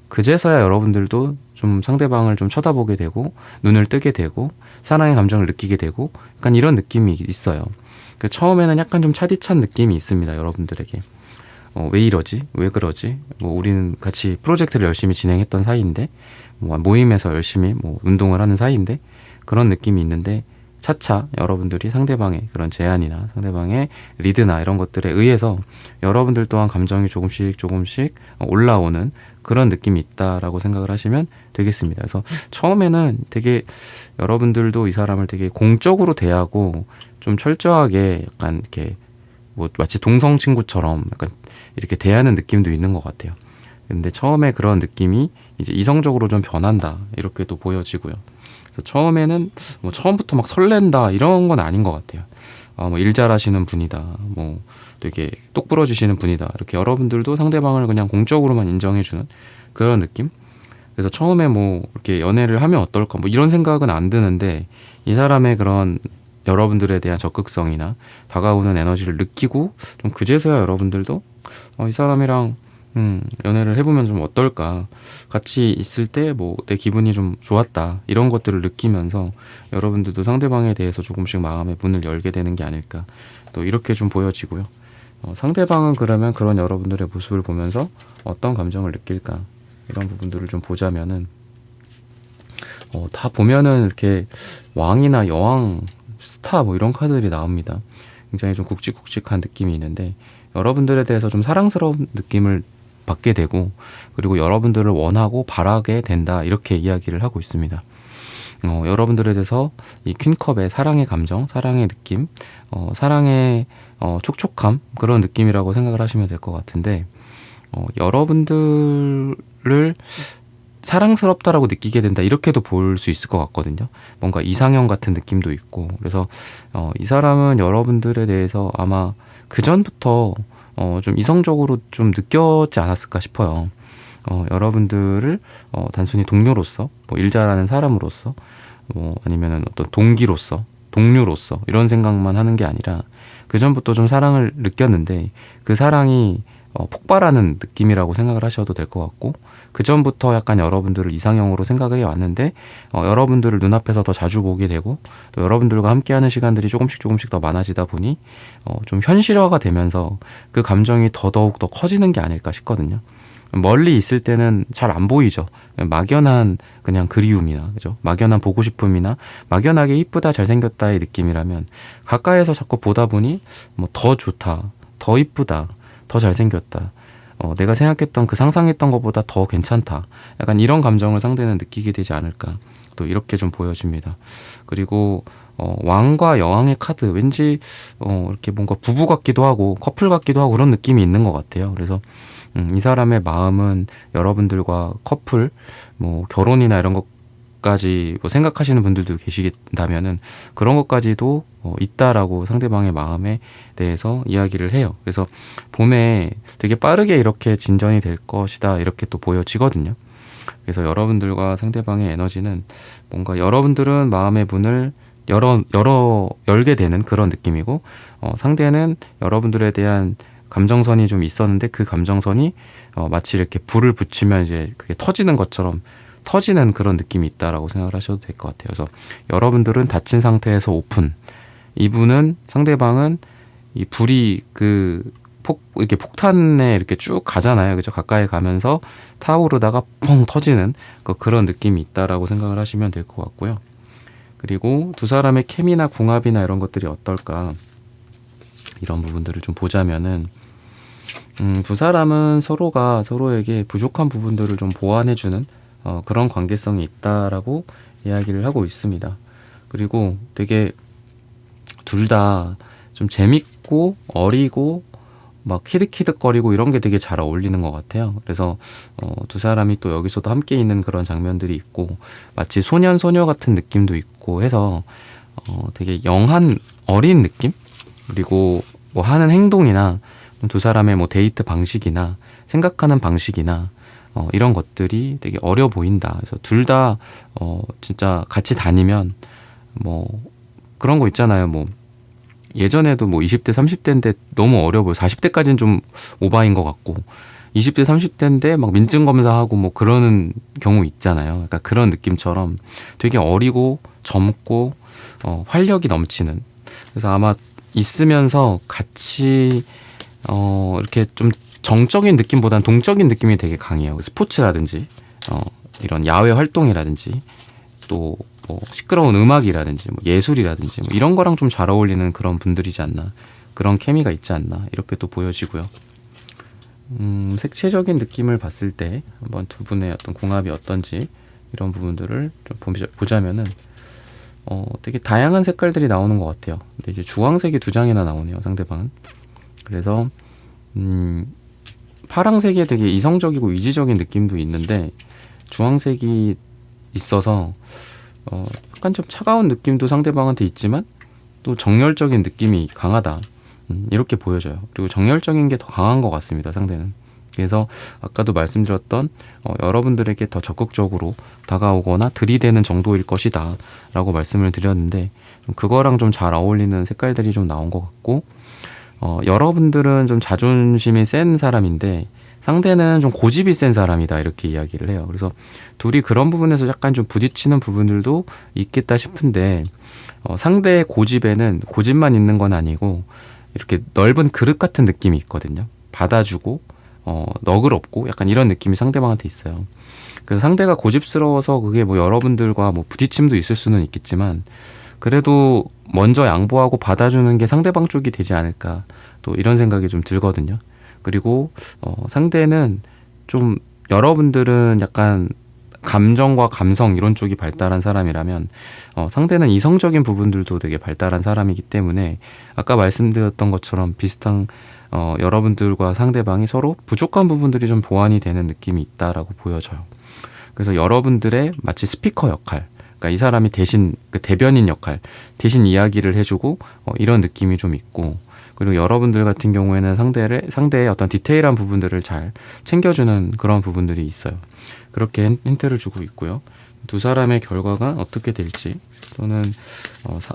그제서야 여러분들도 좀 상대방을 좀 쳐다보게 되고 눈을 뜨게 되고 사랑의 감정을 느끼게 되고 약간 이런 느낌이 있어요. 처음에는 약간 좀 차디찬 느낌이 있습니다. 여러분들에게. 왜 이러지? 왜 그러지? 뭐 우리는 같이 프로젝트를 열심히 진행했던 사이인데 뭐 모임에서 열심히 뭐 운동을 하는 사이인데 그런 느낌이 있는데 차차 여러분들이 상대방의 그런 제안이나 상대방의 리드나 이런 것들에 의해서 여러분들 또한 감정이 조금씩 올라오는 그런 느낌이 있다라고 생각을 하시면 되겠습니다. 그래서 처음에는 되게 여러분들도 이 사람을 되게 공적으로 대하고 좀 철저하게 약간 이렇게 뭐 마치 동성 친구처럼 약간 이렇게 대하는 느낌도 있는 것 같아요. 근데 처음에 그런 느낌이 이제 이성적으로 좀 변한다 이렇게도 보여지고요. 그래서 처음에는 뭐 처음부터 막 설렌다 이런 건 아닌 것 같아요. 뭐 일 잘하시는 분이다, 뭐 되게 똑부러지시는 분이다 이렇게 여러분들도 상대방을 그냥 공적으로만 인정해주는 그런 느낌. 그래서 처음에 뭐 이렇게 연애를 하면 어떨까 뭐 이런 생각은 안 드는데 이 사람의 그런 여러분들에 대한 적극성이나 다가오는 에너지를 느끼고 좀 그제서야 여러분들도 이 사람이랑 연애를 해보면 좀 어떨까, 같이 있을 때 뭐 내 기분이 좀 좋았다 이런 것들을 느끼면서 여러분들도 상대방에 대해서 조금씩 마음의 문을 열게 되는 게 아닐까 또 이렇게 좀 보여지고요. 상대방은 그러면 그런 여러분들의 모습을 보면서 어떤 감정을 느낄까, 이런 부분들을 좀 보자면은 다 보면은 이렇게 왕이나 여왕, 스타 뭐 이런 카드들이 나옵니다. 굉장히 좀 굵직굵직한 느낌이 있는데 여러분들에 대해서 좀 사랑스러운 느낌을 받게 되고 그리고 여러분들을 원하고 바라게 된다 이렇게 이야기를 하고 있습니다. 여러분들에 대해서 이 퀸컵의 사랑의 감정, 사랑의 느낌, 사랑의 촉촉함 그런 느낌이라고 생각을 하시면 될 것 같은데 여러분들을 사랑스럽다라고 느끼게 된다 이렇게도 볼 수 있을 것 같거든요. 뭔가 이상형 같은 느낌도 있고 그래서 이 사람은 여러분들에 대해서 아마 그 전부터 좀 이성적으로 좀 느꼈지 않았을까 싶어요. 여러분들을 단순히 동료로서 뭐 일 잘하는 사람으로서 뭐 아니면은 어떤 동기로서 동료로서 이런 생각만 하는 게 아니라 그 전부터 좀 사랑을 느꼈는데 그 사랑이 폭발하는 느낌이라고 생각을 하셔도 될 것 같고 그 전부터 약간 여러분들을 이상형으로 생각해 왔는데 여러분들을 눈앞에서 더 자주 보게 되고 또 여러분들과 함께하는 시간들이 조금씩 더 많아지다 보니 좀 현실화가 되면서 그 감정이 더더욱 더 커지는 게 아닐까 싶거든요. 멀리 있을 때는 잘 안 보이죠. 막연한 그냥 그리움이나 그죠? 막연한 보고 싶음이나 막연하게 이쁘다 잘생겼다의 느낌이라면 가까이에서 자꾸 보다 보니 뭐 더 좋다, 더 이쁘다, 더 잘생겼다. 내가 생각했던 그 상상했던 것보다 더 괜찮다. 약간 이런 감정을 상대는 느끼게 되지 않을까. 또 이렇게 좀 보여집니다. 그리고 왕과 여왕의 카드 왠지 이렇게 뭔가 부부 같기도 하고 커플 같기도 하고 그런 느낌이 있는 것 같아요. 그래서 이 사람의 마음은 여러분들과 커플, 뭐 결혼이나 이런 것까지 뭐 생각하시는 분들도 계시다면은 그런 것까지도 있다라고 상대방의 마음에 대해서 이야기를 해요. 그래서 봄에 되게 빠르게 이렇게 진전이 될 것이다 이렇게 또 보여지거든요. 그래서 여러분들과 상대방의 에너지는 뭔가 여러분들은 마음의 문을 열게 되는 그런 느낌이고 상대는 여러분들에 대한 감정선이 좀 있었는데 그 감정선이 마치 이렇게 불을 붙이면 이제 그게 터지는 것처럼 터지는 그런 느낌이 있다라고 생각을 하셔도 될 것 같아요. 그래서 여러분들은 닫힌 상태에서 오픈, 이분은 상대방은 이 불이 이렇게 폭탄에 이렇게 쭉 가잖아요. 그죠? 가까이 가면서 타오르다가 펑 터지는 그런 느낌이 있다라고 생각을 하시면 될 것 같고요. 그리고 두 사람의 케미나 궁합이나 이런 것들이 어떨까 이런 부분들을 좀 보자면은 두 사람은 서로가 서로에게 부족한 부분들을 좀 보완해주는 그런 관계성이 있다라고 이야기를 하고 있습니다. 그리고 되게 둘 다 좀 재밌고 어리고 막 키득키득거리고 이런 게 되게 잘 어울리는 것 같아요. 그래서 두 사람이 또 여기서도 함께 있는 그런 장면들이 있고 마치 소년 소녀 같은 느낌도 있고 해서 되게 영한 어린 느낌? 그리고 뭐 하는 행동이나 두 사람의 뭐 데이트 방식이나 생각하는 방식이나 이런 것들이 되게 어려 보인다. 그래서 둘 다 진짜 같이 다니면 뭐 그런 거 있잖아요. 뭐 예전에도 뭐 20대 30대인데 너무 어려 보여. 40대까지는 좀 오바인 것 같고 20대 30대인데 막 민증 검사하고 뭐 그러는 경우 있잖아요. 그러니까 그런 느낌처럼 되게 어리고 젊고 활력이 넘치는. 그래서 아마 있으면서 같이 이렇게 좀 정적인 느낌보다는 동적인 느낌이 되게 강해요. 스포츠라든지 이런 야외 활동이라든지 또 뭐 시끄러운 음악이라든지 뭐 예술이라든지 뭐 이런 거랑 좀 잘 어울리는 그런 분들이지 않나, 그런 케미가 있지 않나 이렇게 또 보여지고요. 색채적인 느낌을 봤을 때 한번 두 분의 어떤 궁합이 어떤지 이런 부분들을 좀 보자면은 되게 다양한 색깔들이 나오는 것 같아요. 근데 이제 주황색이 두 장이나 나오네요, 상대방은. 그래서 파랑색에 되게 이성적이고 이지적인 느낌도 있는데 주황색이 있어서 약간 좀 차가운 느낌도 상대방한테 있지만 또 정열적인 느낌이 강하다, 이렇게 보여져요. 그리고 정열적인 게 더 강한 것 같습니다, 상대는. 그래서 아까도 말씀드렸던 여러분들에게 더 적극적으로 다가오거나 들이대는 정도일 것이다 라고 말씀을 드렸는데 그거랑 좀 잘 어울리는 색깔들이 좀 나온 것 같고 여러분들은 좀 자존심이 센 사람인데 상대는 좀 고집이 센 사람이다 이렇게 이야기를 해요. 그래서 둘이 그런 부분에서 약간 좀 부딪히는 부분들도 있겠다 싶은데 상대의 고집에는 고집만 있는 건 아니고 이렇게 넓은 그릇 같은 느낌이 있거든요. 받아주고 너그럽고 약간 이런 느낌이 상대방한테 있어요. 그래서 상대가 고집스러워서 그게 뭐 여러분들과 뭐 부딪힘도 있을 수는 있겠지만 그래도 먼저 양보하고 받아주는 게 상대방 쪽이 되지 않을까 또 이런 생각이 좀 들거든요. 그리고 상대는 좀 여러분들은 약간 감정과 감성 이런 쪽이 발달한 사람이라면 상대는 이성적인 부분들도 되게 발달한 사람이기 때문에 아까 말씀드렸던 것처럼 비슷한 여러분들과 상대방이 서로 부족한 부분들이 좀 보완이 되는 느낌이 있다라고 보여져요. 그래서 여러분들의 마치 스피커 역할, 그러니까 이 사람이 대신 그 대변인 역할, 대신 이야기를 해주고 이런 느낌이 좀 있고, 그리고 여러분들 같은 경우에는 상대의 어떤 디테일한 부분들을 잘 챙겨주는 그런 부분들이 있어요. 그렇게 힌트를 주고 있고요. 두 사람의 결과가 어떻게 될지, 또는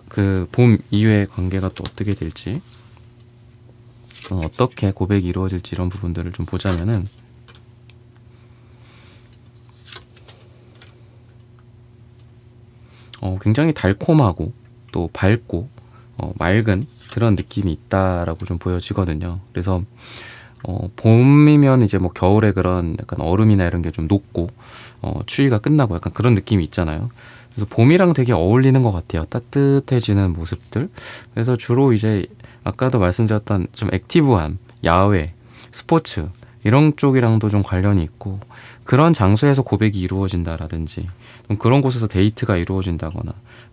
그 봄 이후의 관계가 또 어떻게 될지, 또는 어떻게 고백이 이루어질지 이런 부분들을 좀 보자면은 굉장히 달콤하고 또 밝고 맑은 그런 느낌이 있다라고 좀 보여지거든요. 그래서 봄이면 이제 뭐 겨울에 그런 약간 얼음이나 이런 게 좀 녹고 추위가 끝나고 약간 그런 느낌이 있잖아요. 그래서 봄이랑 되게 어울리는 것 같아요. 따뜻해지는 모습들. 그래서 주로 이제 아까도 말씀드렸던 좀 액티브함, 야외, 스포츠 이런 쪽이랑도 좀 관련이 있고 그런 장소에서 고백이 이루어진다라든지 그런 곳에서 데이트가 이루어진다거나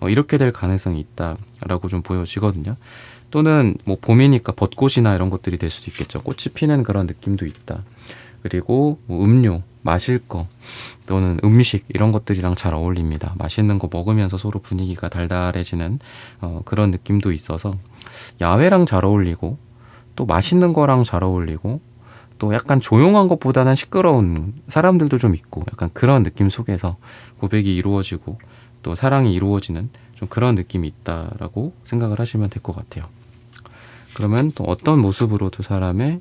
이렇게 될 가능성이 있다라고 좀 보여지거든요. 또는 뭐 봄이니까 벚꽃이나 이런 것들이 될 수도 있겠죠. 꽃이 피는 그런 느낌도 있다. 그리고 뭐 음료, 마실 거 또는 음식 이런 것들이랑 잘 어울립니다. 맛있는 거 먹으면서 서로 분위기가 달달해지는 그런 느낌도 있어서 야외랑 잘 어울리고 또 맛있는 거랑 잘 어울리고 또 약간 조용한 것보다는 시끄러운 사람들도 좀 있고 약간 그런 느낌 속에서 고백이 이루어지고 또 사랑이 이루어지는 좀 그런 느낌이 있다라고 생각을 하시면 될 것 같아요. 그러면 또 어떤 모습으로 두 사람의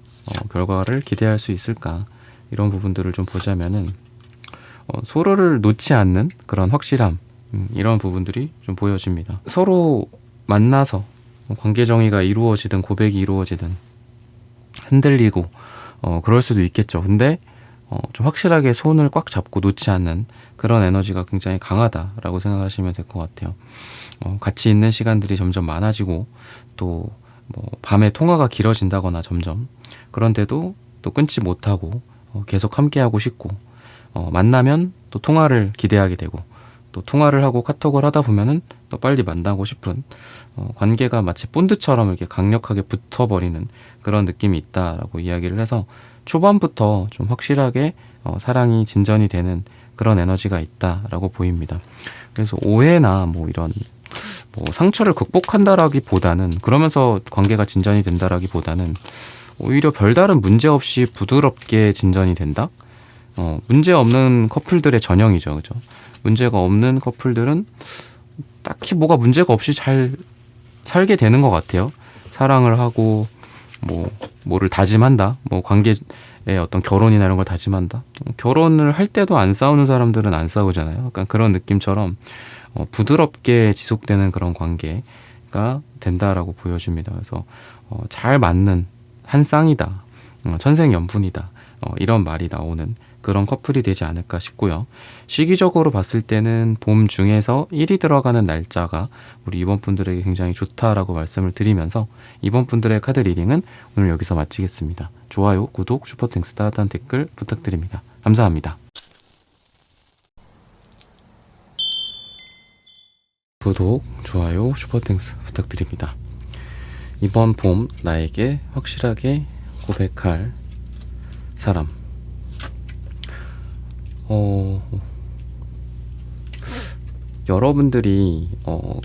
결과를 기대할 수 있을까 이런 부분들을 좀 보자면은 서로를 놓지 않는 그런 확실함 이런 부분들이 좀 보여집니다. 서로 만나서 관계 정의가 이루어지든 고백이 이루어지든 흔들리고 그럴 수도 있겠죠. 근데 좀 확실하게 손을 꽉 잡고 놓지 않는 그런 에너지가 굉장히 강하다라고 생각하시면 될 것 같아요. 같이 있는 시간들이 점점 많아지고 또 뭐 밤에 통화가 길어진다거나 점점 그런데도 또 끊지 못하고 계속 함께하고 싶고 만나면 또 통화를 기대하게 되고 또 통화를 하고 카톡을 하다 보면은 또 빨리 만나고 싶은 관계가 마치 본드처럼 이렇게 강력하게 붙어버리는 그런 느낌이 있다라고 이야기를 해서 초반부터 좀 확실하게 사랑이 진전이 되는 그런 에너지가 있다라고 보입니다. 그래서 오해나 뭐 이런 뭐 상처를 극복한다라기보다는 그러면서 관계가 진전이 된다라기보다는 오히려 별다른 문제 없이 부드럽게 진전이 된다? 문제 없는 커플들의 전형이죠. 그죠? 문제가 없는 커플들은 딱히 뭐가 문제가 없이 잘 살게 되는 것 같아요. 사랑을 하고 뭐를 다짐한다. 뭐 관계의 어떤 결혼이나 이런 걸 다짐한다. 결혼을 할 때도 안 싸우는 사람들은 안 싸우잖아요. 약간 그런 느낌처럼 부드럽게 지속되는 그런 관계가 된다라고 보여집니다. 그래서 잘 맞는 한 쌍이다. 천생연분이다. 이런 말이 나오는 그런 커플이 되지 않을까 싶고요. 시기적으로 봤을 때는 봄 중에서 1이 들어가는 날짜가 우리 이번 분들에게 굉장히 좋다라고 말씀을 드리면서 이번 분들의 카드 리딩은 오늘 여기서 마치겠습니다. 좋아요, 구독, 슈퍼땡스 따뜻한 댓글 부탁드립니다. 감사합니다. 구독, 좋아요, 슈퍼땡스 부탁드립니다. 이번 봄 나에게 확실하게 고백할 사람. 여러분들이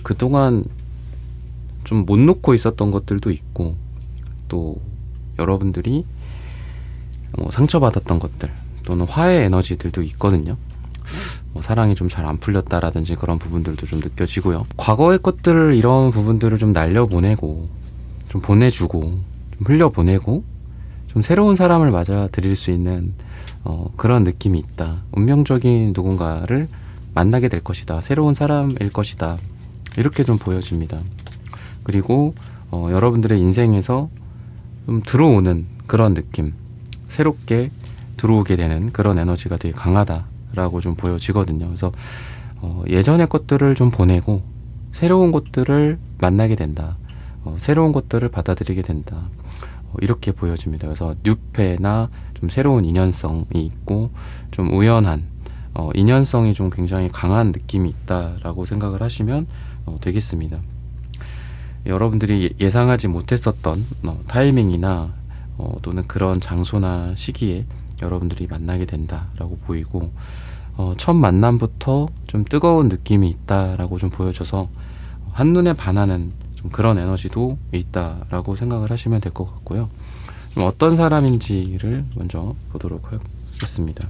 그동안 좀 못 놓고 있었던 것들도 있고 또 여러분들이 상처받았던 것들 또는 화해 에너지들도 있거든요. 사랑이 좀 잘 안 풀렸다라든지 그런 부분들도 좀 느껴지고요. 과거의 것들을 이런 부분들을 좀 날려보내고 좀 보내주고 좀 흘려보내고 좀 새로운 사람을 맞아들일 수 있는 그런 느낌이 있다. 운명적인 누군가를 만나게 될 것이다. 새로운 사람일 것이다. 이렇게 좀 보여집니다. 그리고 여러분들의 인생에서 좀 들어오는 그런 느낌, 새롭게 들어오게 되는 그런 에너지가 되게 강하다라고 좀 보여지거든요. 그래서 예전의 것들을 좀 보내고 새로운 것들을 만나게 된다. 새로운 것들을 받아들이게 된다. 이렇게 보여집니다. 그래서 뉴페나 좀 새로운 인연성이 있고 좀 우연한 인연성이 좀 굉장히 강한 느낌이 있다라고 생각을 하시면 되겠습니다. 여러분들이 예상하지 못했었던 타이밍이나 또는 그런 장소나 시기에 여러분들이 만나게 된다라고 보이고 첫 만남부터 좀 뜨거운 느낌이 있다라고 좀 보여져서 한눈에 반하는 좀 그런 에너지도 있다라고 생각을 하시면 될 것 같고요. 좀 어떤 사람인지를 먼저 보도록 하겠습니다.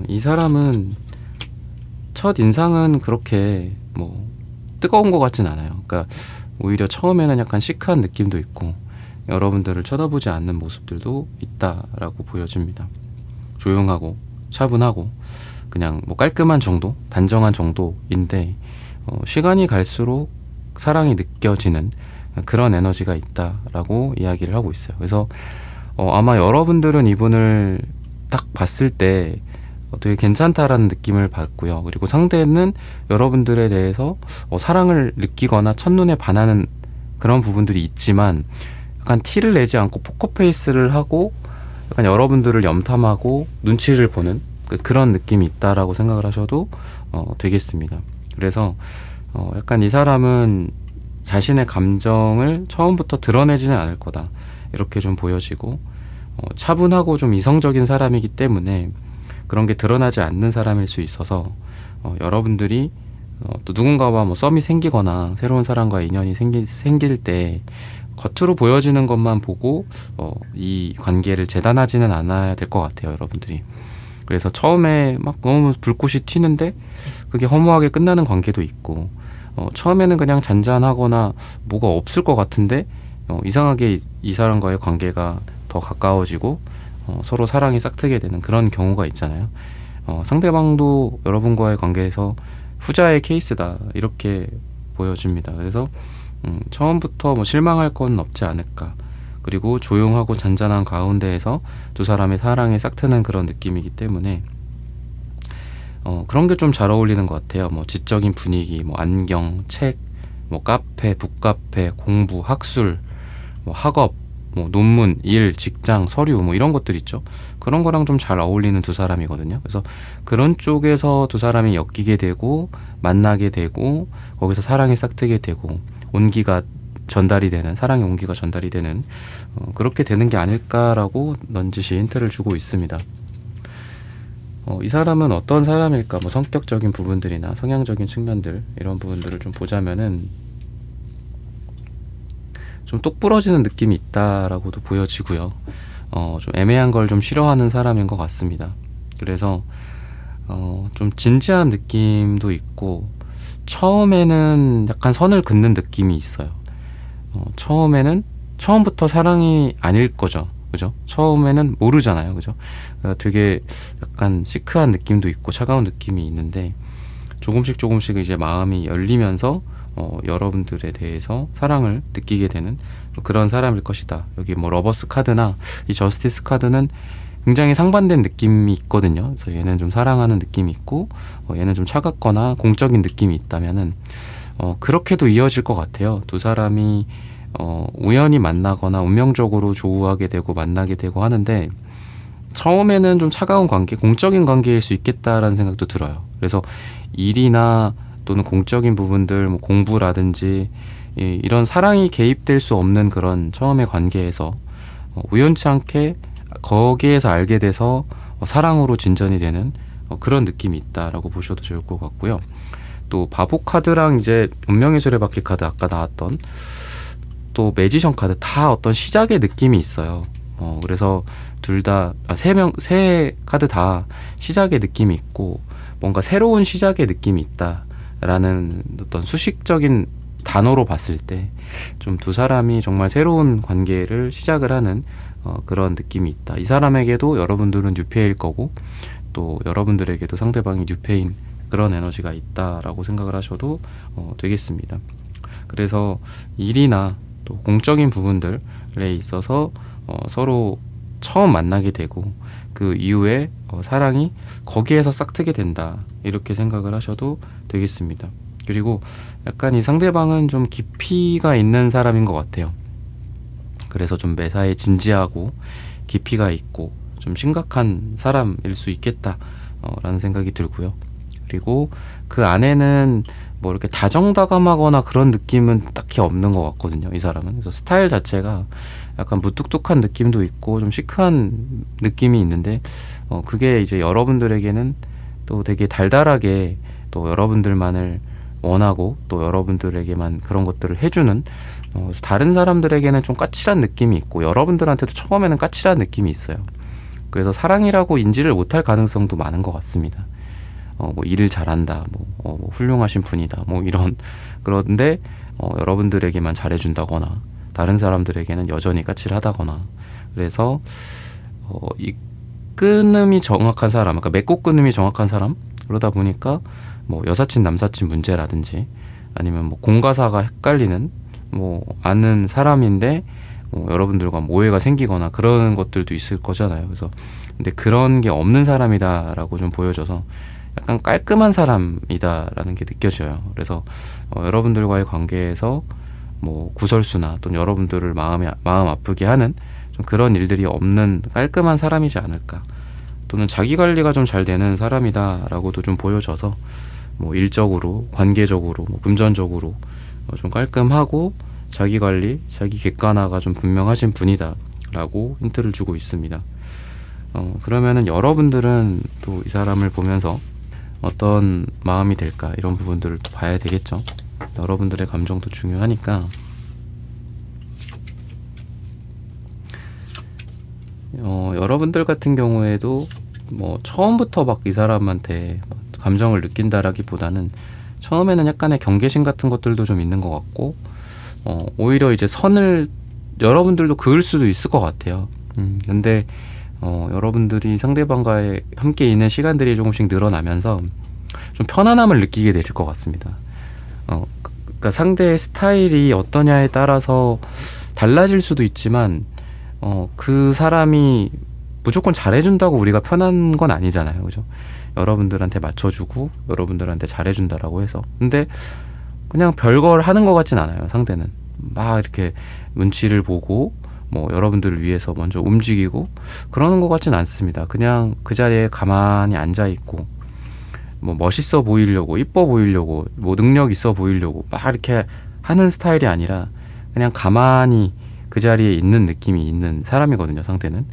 이 사람은 첫 인상은 그렇게 뭐 뜨거운 것 같진 않아요. 그러니까 오히려 처음에는 약간 시크한 느낌도 있고 여러분들을 쳐다보지 않는 모습들도 있다라고 보여집니다. 조용하고 차분하고 그냥 뭐 깔끔한 정도, 단정한 정도인데 시간이 갈수록 사랑이 느껴지는 그런 에너지가 있다라고 이야기를 하고 있어요. 그래서 아마 여러분들은 이분을 딱 봤을 때 되게 괜찮다라는 느낌을 받고요. 그리고 상대는 여러분들에 대해서 사랑을 느끼거나 첫눈에 반하는 그런 부분들이 있지만 약간 티를 내지 않고 포커페이스를 하고 약간 여러분들을 염탐하고 눈치를 보는 그런 느낌이 있다라고 생각을 하셔도 되겠습니다. 그래서 약간 이 사람은 자신의 감정을 처음부터 드러내지는 않을 거다. 이렇게 좀 보여지고 차분하고 좀 이성적인 사람이기 때문에 그런 게 드러나지 않는 사람일 수 있어서 여러분들이 또 누군가와 뭐 썸이 생기거나 새로운 사람과 인연이 생길 때 겉으로 보여지는 것만 보고 이 관계를 재단하지는 않아야 될 것 같아요, 여러분들이. 그래서 처음에 막 너무 불꽃이 튀는데 그게 허무하게 끝나는 관계도 있고 처음에는 그냥 잔잔하거나 뭐가 없을 것 같은데 이상하게 이 사람과의 관계가 더 가까워지고 서로 사랑이 싹트게 되는 그런 경우가 있잖아요. 상대방도 여러분과의 관계에서 후자의 케이스다 이렇게 보여집니다. 그래서 처음부터 뭐 실망할 건 없지 않을까. 그리고 조용하고 잔잔한 가운데에서 두 사람의 사랑이 싹트는 그런 느낌이기 때문에 그런 게 좀 잘 어울리는 것 같아요. 뭐 지적인 분위기, 뭐 안경, 책, 뭐 카페, 북카페, 공부, 학술, 뭐 학업, 뭐 논문, 일, 직장, 서류 뭐 이런 것들 있죠. 그런 거랑 좀 잘 어울리는 두 사람이거든요. 그래서 그런 쪽에서 두 사람이 엮이게 되고 만나게 되고 거기서 사랑이 싹트게 되고 온기가 전달이 되는 사랑의 온기가 전달이 되는 그렇게 되는 게 아닐까라고 넌지시 힌트를 주고 있습니다. 이 사람은 어떤 사람일까? 뭐 성격적인 부분들이나 성향적인 측면들 이런 부분들을 좀 보자면은 좀 똑부러지는 느낌이 있다라고도 보여지고요. 좀 애매한 걸 좀 싫어하는 사람인 것 같습니다. 그래서 좀 진지한 느낌도 있고 처음에는 약간 선을 긋는 느낌이 있어요. 처음부터 사랑이 아닐 거죠. 그죠? 처음에는 모르잖아요. 그죠? 되게 약간 시크한 느낌도 있고 차가운 느낌이 있는데 조금씩 이제 마음이 열리면서 여러분들에 대해서 사랑을 느끼게 되는 그런 사람일 것이다. 여기 뭐 러버스 카드나 이 저스티스 카드는 굉장히 상반된 느낌이 있거든요. 그래서 얘는 좀 사랑하는 느낌이 있고 얘는 좀 차갑거나 공적인 느낌이 있다면은 그렇게도 이어질 것 같아요. 두 사람이 우연히 만나거나 운명적으로 조우하게 되고 만나게 되고 하는데 처음에는 좀 차가운 관계, 공적인 관계일 수 있겠다라는 생각도 들어요. 그래서 일이나 또는 공적인 부분들, 뭐 공부라든지 이런 사랑이 개입될 수 없는 그런 처음의 관계에서 우연치 않게 거기에서 알게 돼서 사랑으로 진전이 되는 그런 느낌이 있다라고 보셔도 좋을 것 같고요. 또 바보 카드랑 이제 운명의 수레바퀴 카드 아까 나왔던 또 매지션 카드 다 어떤 시작의 느낌이 있어요. 그래서 둘 다 세 카드 다 시작의 느낌이 있고 뭔가 새로운 시작의 느낌이 있다라는 어떤 수식적인 단어로 봤을 때 좀 두 사람이 정말 새로운 관계를 시작을 하는 그런 느낌이 있다. 이 사람에게도 여러분들은 뉴페일 거고 또 여러분들에게도 상대방이 뉴페인 그런 에너지가 있다라고 생각을 하셔도 되겠습니다. 그래서 일이나 또 공적인 부분들에 있어서 서로 처음 만나게 되고 그 이후에 사랑이 거기에서 싹트게 된다, 이렇게 생각을 하셔도 되겠습니다. 그리고 약간 이 상대방은 좀 깊이가 있는 사람인 것 같아요. 그래서 좀 매사에 진지하고 깊이가 있고 좀 심각한 사람일 수 있겠다 라는 생각이 들고요. 그리고 그 안에는 뭐 이렇게 다정다감하거나 그런 느낌은 딱히 없는 것 같거든요, 이 사람은. 그래서 스타일 자체가 약간 무뚝뚝한 느낌도 있고 좀 시크한 느낌이 있는데 그게 이제 여러분들에게는 또 되게 달달하게 또 여러분들만을 원하고 또 여러분들에게만 그런 것들을 해주는, 다른 사람들에게는 좀 까칠한 느낌이 있고 여러분들한테도 처음에는 까칠한 느낌이 있어요. 그래서 사랑이라고 인지를 못할 가능성도 많은 것 같습니다. 뭐 일을 잘한다, 뭐 훌륭하신 분이다, 뭐 이런. 그런데 여러분들에게만 잘해준다거나 다른 사람들에게는 여전히 까칠하다거나. 그래서 이 끊음이 정확한 사람, 그러니까 맺고 끊음이 정확한 사람, 그러다 보니까 뭐 여사친 남사친 문제라든지 아니면 뭐 공과사가 헷갈리는 뭐 아는 사람인데 여러분들과 오해가 생기거나 그런 것들도 있을 거잖아요. 그래서 근데 그런 게 없는 사람이다라고 좀 보여져서 약간 깔끔한 사람이다라는 게 느껴져요. 그래서 여러분들과의 관계에서 뭐 구설수나 또는 여러분들을 마음 아프게 하는 좀 그런 일들이 없는 깔끔한 사람이지 않을까, 또는 자기 관리가 좀 잘 되는 사람이다라고도 좀 보여져서 뭐 일적으로, 관계적으로, 뭐 금전적으로 좀 깔끔하고 자기 관리, 자기 객관화가 좀 분명하신 분이다라고 힌트를 주고 있습니다. 그러면은 여러분들은 또 이 사람을 보면서 어떤 마음이 될까, 이런 부분들을 또 봐야 되겠죠. 여러분들의 감정도 중요하니까. 여러분들 같은 경우에도 뭐 처음부터 막 이 사람한테 감정을 느낀다라기보다는 처음에는 약간의 경계심 같은 것들도 좀 있는 것 같고, 오히려 이제 선을 여러분들도 그을 수도 있을 것 같아요. 근데 여러분들이 상대방과의 함께 있는 시간들이 조금씩 늘어나면서 좀 편안함을 느끼게 되실 것 같습니다. 그러니까 상대의 스타일이 어떠냐에 따라서 달라질 수도 있지만 그 사람이 무조건 잘해준다고 우리가 편한 건 아니잖아요, 그죠? 여러분들한테 맞춰주고 여러분들한테 잘해준다라고 해서. 근데 그냥 별걸 하는 것 같진 않아요, 상대는. 막 이렇게 눈치를 보고 뭐 여러분들을 위해서 먼저 움직이고 그러는 것 같진 않습니다. 그냥 그 자리에 가만히 앉아 있고 뭐 멋있어 보이려고, 이뻐 보이려고, 뭐 능력 있어 보이려고 막 이렇게 하는 스타일이 아니라 그냥 가만히 그 자리에 있는 느낌이 있는 사람이거든요, 상대는.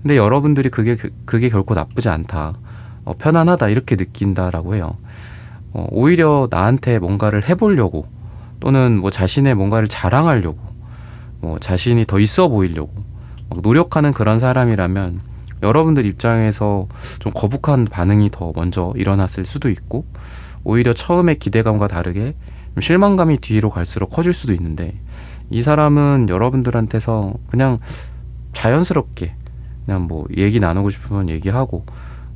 근데 여러분들이 그게 결코 나쁘지 않다, 편안하다, 이렇게 느낀다라고 해요. 오히려 나한테 뭔가를 해보려고, 또는 뭐 자신의 뭔가를 자랑하려고, 뭐 자신이 더 있어 보이려고 막 노력하는 그런 사람이라면 여러분들 입장에서 좀 거북한 반응이 더 먼저 일어났을 수도 있고, 오히려 처음에 기대감과 다르게 좀 실망감이 뒤로 갈수록 커질 수도 있는데, 이 사람은 여러분들한테서 그냥 자연스럽게 그냥 뭐 얘기 나누고 싶으면 얘기하고,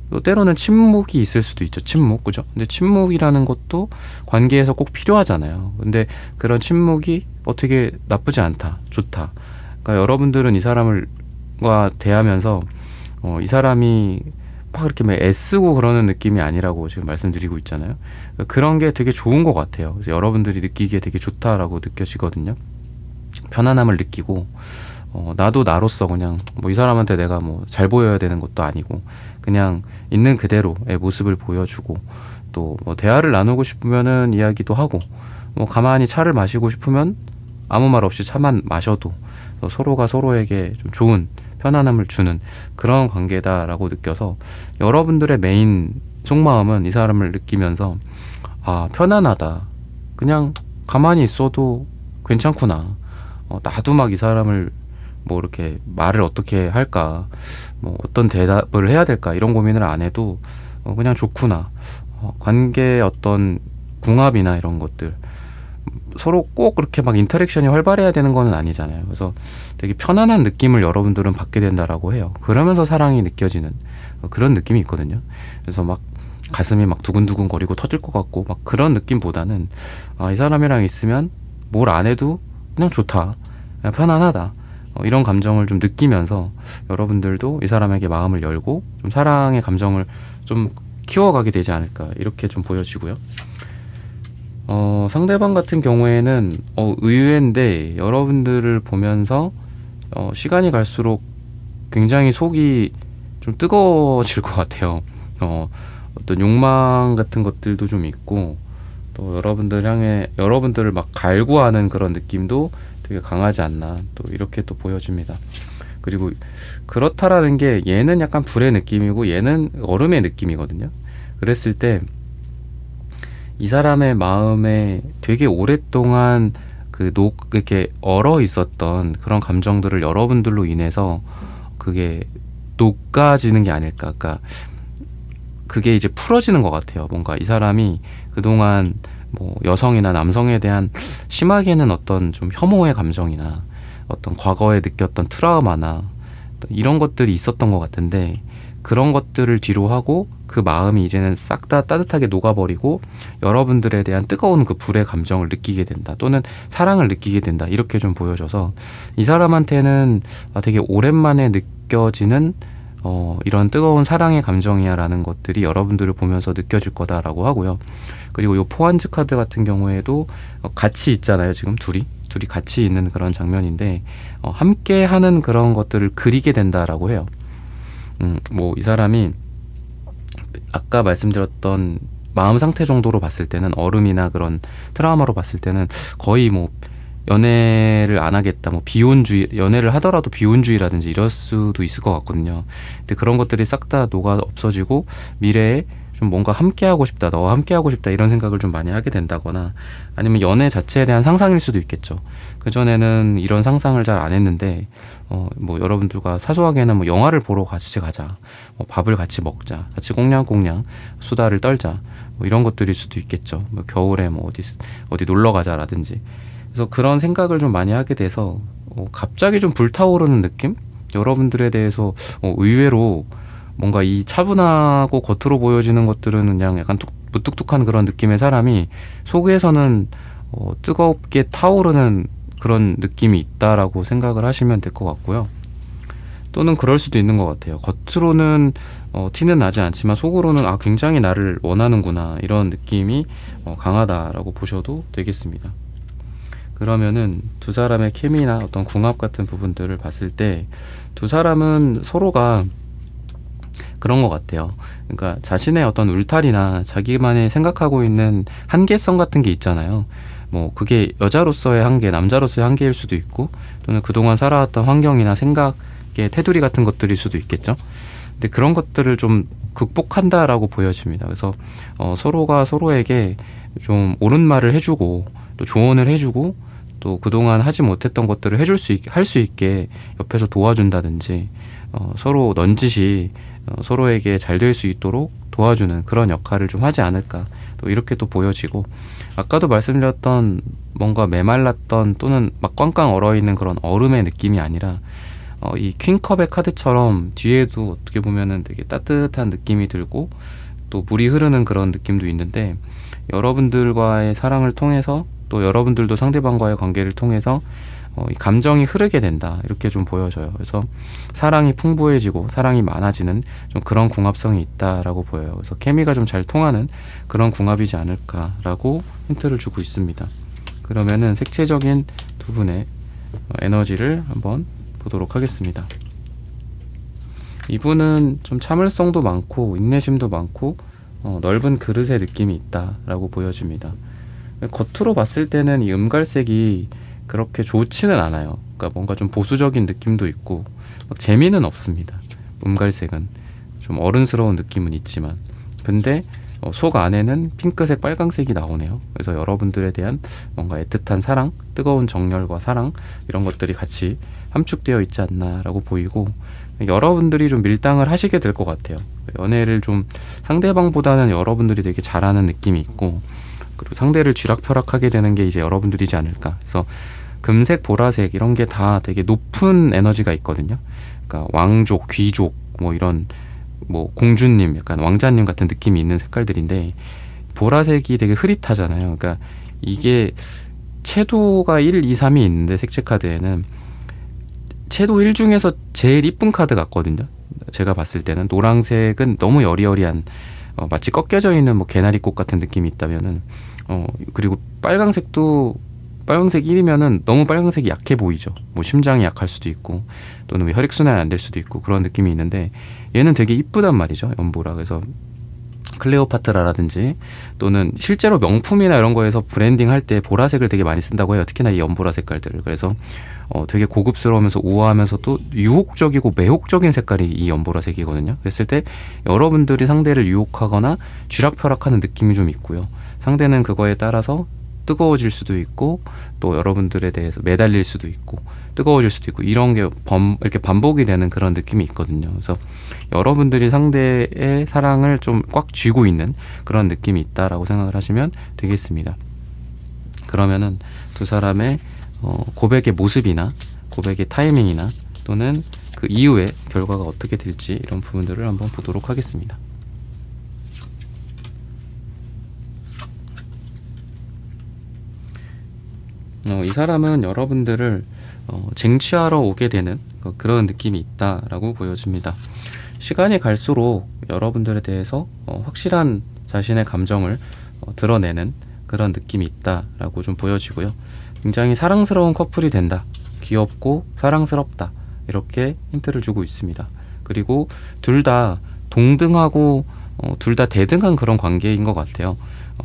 또 때로는 침묵이 있을 수도 있죠. 침묵, 그죠? 근데 침묵이라는 것도 관계에서 꼭 필요하잖아요. 근데 그런 침묵이 어떻게 나쁘지 않다, 좋다. 그러니까 여러분들은 이 사람과 대하면서 이 사람이 막 이렇게 막 애쓰고 그러는 느낌이 아니라고 지금 말씀드리고 있잖아요. 그러니까 그런 게 되게 좋은 것 같아요. 그래서 여러분들이 느끼기에 되게 좋다라고 느껴지거든요. 편안함을 느끼고, 나도 나로서 그냥 뭐 이 사람한테 내가 뭐 잘 보여야 되는 것도 아니고 그냥 있는 그대로의 모습을 보여주고, 또 뭐 대화를 나누고 싶으면은 이야기도 하고, 뭐 가만히 차를 마시고 싶으면 아무 말 없이 차만 마셔도 서로가 서로에게 좀 좋은 편안함을 주는 그런 관계다라고 느껴서, 여러분들의 메인 속마음은 이 사람을 느끼면서 편안하다, 그냥 가만히 있어도 괜찮구나, 나도 막 이 사람을 뭐 이렇게 말을 어떻게 할까, 뭐 어떤 대답을 해야 될까, 이런 고민을 안 해도 그냥 좋구나. 관계의 어떤 궁합이나 이런 것들, 서로 꼭 그렇게 막 인터랙션이 활발해야 되는 건 아니잖아요. 그래서 되게 편안한 느낌을 여러분들은 받게 된다라고 해요. 그러면서 사랑이 느껴지는 그런 느낌이 있거든요. 그래서 막 가슴이 막 두근두근 거리고 터질 것 같고 막 그런 느낌보다는 이 사람이랑 있으면 뭘 안 해도 그냥 좋다, 그냥 편안하다, 이런 감정을 좀 느끼면서 여러분들도 이 사람에게 마음을 열고 좀 사랑의 감정을 좀 키워가게 되지 않을까 이렇게 좀 보여지고요. 상대방 같은 경우에는 의외인데 여러분들을 보면서 시간이 갈수록 굉장히 속이 좀 뜨거워질 것 같아요. 어떤 욕망 같은 것들도 좀 있고 또 여러분들을 막 갈구하는 그런 느낌도 되게 강하지 않나 또 이렇게 또 보여집니다. 그리고 그렇다라는 게 얘는 약간 불의 느낌이고 얘는 얼음의 느낌이거든요. 그랬을 때 이 사람의 마음에 되게 오랫동안 이렇게 얼어 있었던 그런 감정들을 여러분들로 인해서 그게 녹아지는 게 아닐까. 그러니까 그게 이제 풀어지는 것 같아요. 뭔가 이 사람이 그동안 뭐 여성이나 남성에 대한 심하게는 어떤 좀 혐오의 감정이나 어떤 과거에 느꼈던 트라우마나 이런 것들이 있었던 것 같은데 그런 것들을 뒤로 하고 그 마음이 이제는 싹 다 따뜻하게 녹아버리고 여러분들에 대한 뜨거운 그 불의 감정을 느끼게 된다 또는 사랑을 느끼게 된다 이렇게 좀 보여져서 이 사람한테는 되게 오랜만에 느껴지는 이런 뜨거운 사랑의 감정이야 라는 것들이 여러분들을 보면서 느껴질 거다라고 하고요. 그리고 요 포환즈 카드 같은 경우에도 같이 있잖아요. 지금 둘이 같이 있는 그런 장면인데 함께 하는 그런 것들을 그리게 된다라고 해요. 뭐 이 사람이 아까 말씀드렸던 마음 상태 정도로 봤을 때는 얼음이나 그런 트라우마로 봤을 때는 거의 뭐 연애를 안 하겠다, 뭐 비혼주의, 연애를 하더라도 비혼주의라든지 이럴 수도 있을 것 같거든요. 근데 그런 것들이 싹 다 녹아 없어지고 미래에 좀 뭔가 함께하고 싶다, 너와 함께하고 싶다 이런 생각을 좀 많이 하게 된다거나 아니면 연애 자체에 대한 상상일 수도 있겠죠. 그전에는 이런 상상을 잘 안 했는데 뭐 여러분들과 사소하게는 뭐 영화를 보러 같이 가자, 뭐 밥을 같이 먹자, 같이 꽁냥꽁냥 수다를 떨자, 뭐 이런 것들일 수도 있겠죠. 뭐 겨울에 뭐 어디 놀러 가자라든지. 그래서 그런 생각을 좀 많이 하게 돼서 갑자기 좀 불타오르는 느낌? 여러분들에 대해서 의외로 뭔가 이 차분하고 겉으로 보여지는 것들은 그냥 약간 무뚝뚝한 그런 느낌의 사람이 속에서는 뜨겁게 타오르는 그런 느낌이 있다라고 생각을 하시면 될 것 같고요. 또는 그럴 수도 있는 것 같아요. 겉으로는 티는 나지 않지만 속으로는 굉장히 나를 원하는구나 이런 느낌이 강하다라고 보셔도 되겠습니다. 그러면은 두 사람의 케미나 어떤 궁합 같은 부분들을 봤을 때 두 사람은 서로가 그런 것 같아요. 그러니까 자신의 어떤 울타리나 자기만의 생각하고 있는 한계성 같은 게 있잖아요. 뭐 그게 여자로서의 한계, 남자로서의 한계일 수도 있고 또는 그동안 살아왔던 환경이나 생각의 테두리 같은 것들일 수도 있겠죠. 근데 그런 것들을 좀 극복한다라고 보여집니다. 그래서 서로가 서로에게 좀 옳은 말을 해주고 또 조언을 해주고 또 그동안 하지 못했던 것들을 할 수 있게 옆에서 도와준다든지 서로 넌지시 서로에게 잘 될 수 있도록 도와주는 그런 역할을 좀 하지 않을까 또 이렇게 또 보여지고 아까도 말씀드렸던 뭔가 메말랐던 또는 막 꽝꽝 얼어있는 그런 얼음의 느낌이 아니라 이 퀸컵의 카드처럼 뒤에도 어떻게 보면은 되게 따뜻한 느낌이 들고 또 물이 흐르는 그런 느낌도 있는데 여러분들과의 사랑을 통해서 또 여러분들도 상대방과의 관계를 통해서 이 감정이 흐르게 된다 이렇게 좀 보여져요. 그래서 사랑이 풍부해지고 사랑이 많아지는 좀 그런 궁합성이 있다라고 보여요. 그래서 케미가 좀 잘 통하는 그런 궁합이지 않을까라고 힌트를 주고 있습니다. 그러면은 색채적인 두 분의 에너지를 한번 보도록 하겠습니다. 이분은 좀 참을성도 많고 인내심도 많고 넓은 그릇의 느낌이 있다라고 보여집니다. 겉으로 봤을 때는 이 음갈색이 그렇게 좋지는 않아요. 그러니까 뭔가 좀 보수적인 느낌도 있고 막 재미는 없습니다. 음갈색은 좀 어른스러운 느낌은 있지만 근데 속 안에는 핑크색, 빨강색이 나오네요. 그래서 여러분들에 대한 뭔가 애틋한 사랑, 뜨거운 정열과 사랑 이런 것들이 같이 함축되어 있지 않나라고 보이고 여러분들이 좀 밀당을 하시게 될 것 같아요. 연애를 좀 상대방보다는 여러분들이 되게 잘하는 느낌이 있고 그리고 상대를 쥐락펴락하게 되는 게 이제 여러분들이지 않을까. 그래서 금색, 보라색 이런 게 다 되게 높은 에너지가 있거든요. 그러니까 왕족, 귀족 뭐 이런 뭐 공주님, 약간 왕자님 같은 느낌이 있는 색깔들인데 보라색이 되게 흐릿하잖아요. 그러니까 이게 채도가 1, 2, 3이 있는데 색채 카드에는 채도 1 중에서 제일 이쁜 카드 같거든요. 제가 봤을 때는 노란색은 너무 여리여리한 마치 꺾여져 있는 뭐 개나리꽃 같은 느낌이 있다면은 그리고 빨강색도 빨강색 1이면은 너무 빨강색이 약해 보이죠. 뭐 심장이 약할 수도 있고 또는 뭐 혈액순환이 안 될 수도 있고 그런 느낌이 있는데 얘는 되게 이쁘단 말이죠. 연보라. 그래서 클레오파트라라든지 또는 실제로 명품이나 이런 거에서 브랜딩 할 때 보라색을 되게 많이 쓴다고 해요. 특히나 이 연보라 색깔들을. 그래서 되게 고급스러우면서 우아하면서도 유혹적이고 매혹적인 색깔이 이 연보라 색이거든요. 그랬을 때 여러분들이 상대를 유혹하거나 쥐락펴락하는 느낌이 좀 있고요. 상대는 그거에 따라서 뜨거워질 수도 있고 또 여러분들에 대해서 매달릴 수도 있고 뜨거워질 수도 있고 이런 게 이렇게 반복이 되는 그런 느낌이 있거든요. 그래서 여러분들이 상대의 사랑을 좀 꽉 쥐고 있는 그런 느낌이 있다라고 생각을 하시면 되겠습니다. 그러면은 두 사람의 고백의 모습이나 고백의 타이밍이나 또는 그 이후에 결과가 어떻게 될지 이런 부분들을 한번 보도록 하겠습니다. 이 사람은 여러분들을 쟁취하러 오게 되는 그런 느낌이 있다라고 보여집니다. 시간이 갈수록 여러분들에 대해서 확실한 자신의 감정을 드러내는 그런 느낌이 있다라고 좀 보여지고요. 굉장히 사랑스러운 커플이 된다. 귀엽고 사랑스럽다. 이렇게 힌트를 주고 있습니다. 그리고 둘 다 동등하고 둘 다 대등한 그런 관계인 것 같아요.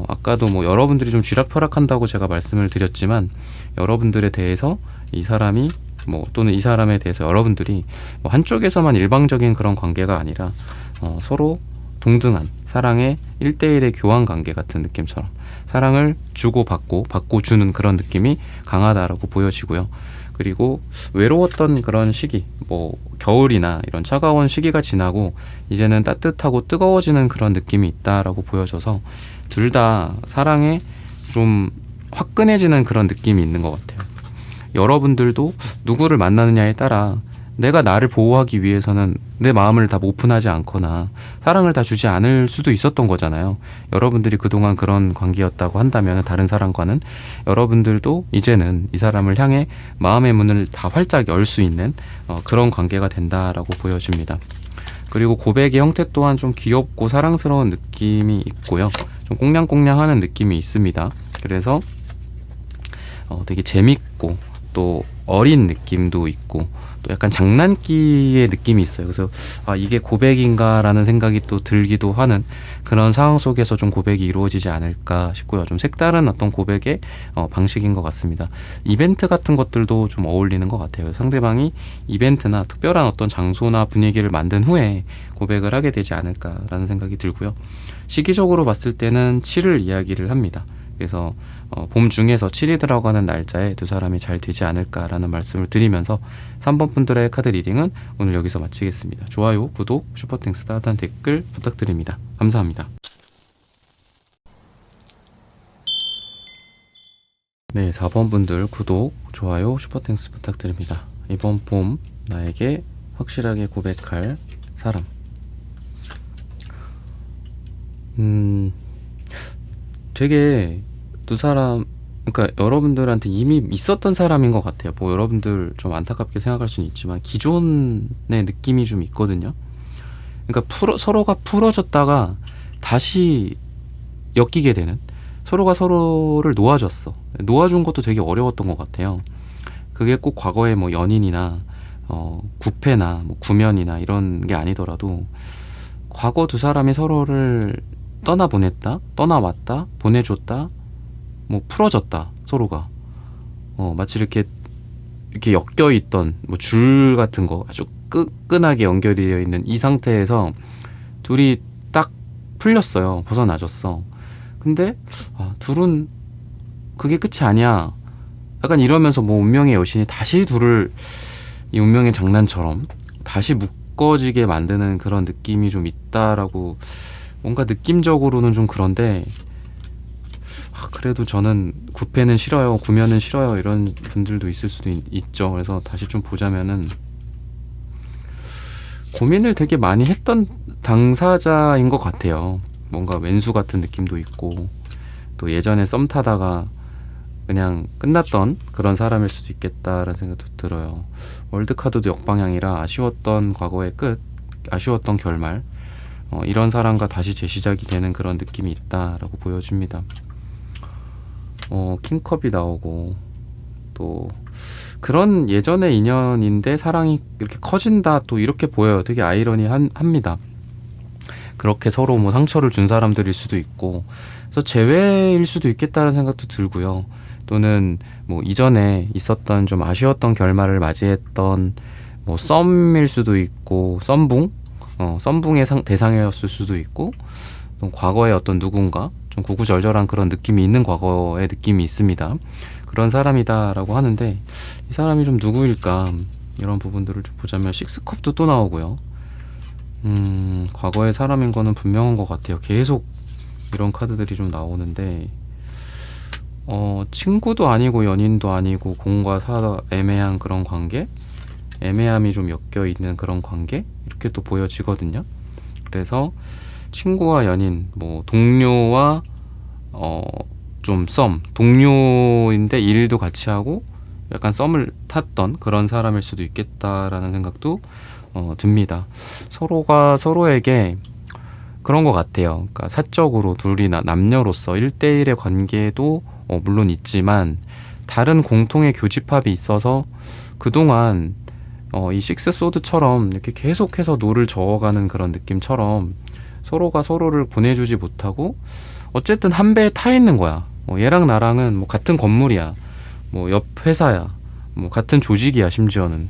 아까도 뭐 여러분들이 좀 쥐락펴락한다고 제가 말씀을 드렸지만 여러분들에 대해서 이 사람이 또는 이 사람에 대해서 여러분들이 한쪽에서만 일방적인 그런 관계가 아니라 서로 동등한 사랑의 1대1의 교환 관계 같은 느낌처럼 사랑을 주고받고 받고 주는 그런 느낌이 강하다라고 보여지고요. 그리고 외로웠던 그런 시기, 겨울이나 이런 차가운 시기가 지나고 이제는 따뜻하고 뜨거워지는 그런 느낌이 있다라고 보여져서 둘 다 사랑에 좀 화끈해지는 그런 느낌이 있는 것 같아요. 여러분들도 누구를 만나느냐에 따라 내가 나를 보호하기 위해서는 내 마음을 다 오픈하지 않거나 사랑을 다 주지 않을 수도 있었던 거잖아요. 여러분들이 그동안 그런 관계였다고 한다면 다른 사람과는 여러분들도 이제는 이 사람을 향해 마음의 문을 다 활짝 열 수 있는 그런 관계가 된다라고 보여집니다. 그리고 고백의 형태 또한 좀 귀엽고 사랑스러운 느낌이 있고요. 좀 꽁냥꽁냥하는 느낌이 있습니다. 그래서 되게 재밌고 또 어린 느낌도 있고 또 약간 장난기의 느낌이 있어요. 그래서 이게 고백인가라는 생각이 또 들기도 하는 그런 상황 속에서 좀 고백이 이루어지지 않을까 싶고요. 좀 색다른 어떤 고백의 방식인 것 같습니다. 이벤트 같은 것들도 좀 어울리는 것 같아요. 상대방이 이벤트나 특별한 어떤 장소나 분위기를 만든 후에 고백을 하게 되지 않을까라는 생각이 들고요. 시기적으로 봤을 때는 7을 이야기를 합니다. 그래서 봄 중에서 7이 들어가는 날짜에 두 사람이 잘 되지 않을까라는 말씀을 드리면서 3번 분들의 카드 리딩은 오늘 여기서 마치겠습니다. 좋아요, 구독, 슈퍼땡스 따뜻한 댓글 부탁드립니다. 감사합니다. 네, 4번 분들 구독, 좋아요, 슈퍼땡스 부탁드립니다. 이번 봄 나에게 확실하게 고백할 사람. 되게 두 사람, 그러니까 여러분들한테 이미 있었던 사람인 것 같아요. 여러분들 좀 안타깝게 생각할 수는 있지만 기존의 느낌이 좀 있거든요. 그러니까 서로가 풀어졌다가 다시 엮이게 되는, 서로가 서로를 놓아줬어. 놓아준 것도 되게 어려웠던 것 같아요. 그게 꼭 과거의 연인이나 구패나 구면이나 이런 게 아니더라도 과거 두 사람이 서로를 떠나보냈다, 떠나왔다, 보내줬다, 풀어졌다, 서로가. 마치 이렇게 엮여있던 줄 같은 거 아주 끈끈하게 연결되어 있는 이 상태에서 둘이 딱 풀렸어요. 벗어나졌어. 근데 둘은 그게 끝이 아니야. 약간 이러면서 운명의 여신이 다시 둘을 이 운명의 장난처럼 다시 묶어지게 만드는 그런 느낌이 좀 있다라고, 뭔가 느낌적으로는 좀 그런데 그래도 저는 구패는 싫어요, 구면은 싫어요 이런 분들도 있을 수도 있죠. 그래서 다시 좀 보자면은 고민을 되게 많이 했던 당사자인 것 같아요. 뭔가 왼수 같은 느낌도 있고 또 예전에 썸 타다가 그냥 끝났던 그런 사람일 수도 있겠다라는 생각도 들어요. 월드카드도 역방향이라 아쉬웠던 과거의 끝, 아쉬웠던 결말, 이런 사람과 다시 재시작이 되는 그런 느낌이 있다라고 보여줍니다. 킹컵이 나오고 또 그런 예전의 인연인데 사랑이 이렇게 커진다, 또 이렇게 보여요. 되게 아이러니합니다. 그렇게 서로 뭐 상처를 준 사람들일 수도 있고, 그래서 재회일 수도 있겠다는 생각도 들고요. 또는 뭐 이전에 있었던 좀 아쉬웠던 결말을 맞이했던 뭐 썸일 수도 있고, 썸붕의 대상이었을 수도 있고, 또 과거의 어떤 누군가 좀 구구절절한 그런 느낌이 있는 과거의 느낌이 있습니다. 그런 사람이다라고 하는데, 이 사람이 좀 누구일까, 이런 부분들을 좀 보자면 식스컵도 또 나오고요. 과거의 사람인 거는 분명한 것 같아요. 계속 이런 카드들이 좀 나오는데, 친구도 아니고 연인도 아니고 공과 사 애매한 그런 관계, 애매함이 좀 엮여 있는 그런 관계, 이렇게 또 보여지거든요. 그래서 친구와 연인, 뭐 동료와 좀 동료인데 일도 같이 하고 약간 썸을 탔던 그런 사람일 수도 있겠다라는 생각도 듭니다. 서로가 서로에게 그런 것 같아요. 그러니까 사적으로 둘이 남녀로서 1대1의 관계도 물론 있지만 다른 공통의 교집합이 있어서 그동안 이 식스 소드처럼 이렇게 계속해서 노를 저어가는 그런 느낌처럼 서로가 서로를 보내주지 못하고 어쨌든 한 배에 타 있는 거야. 얘랑 나랑은 뭐 같은 건물이야, 뭐 옆 회사야, 뭐 같은 조직이야, 심지어는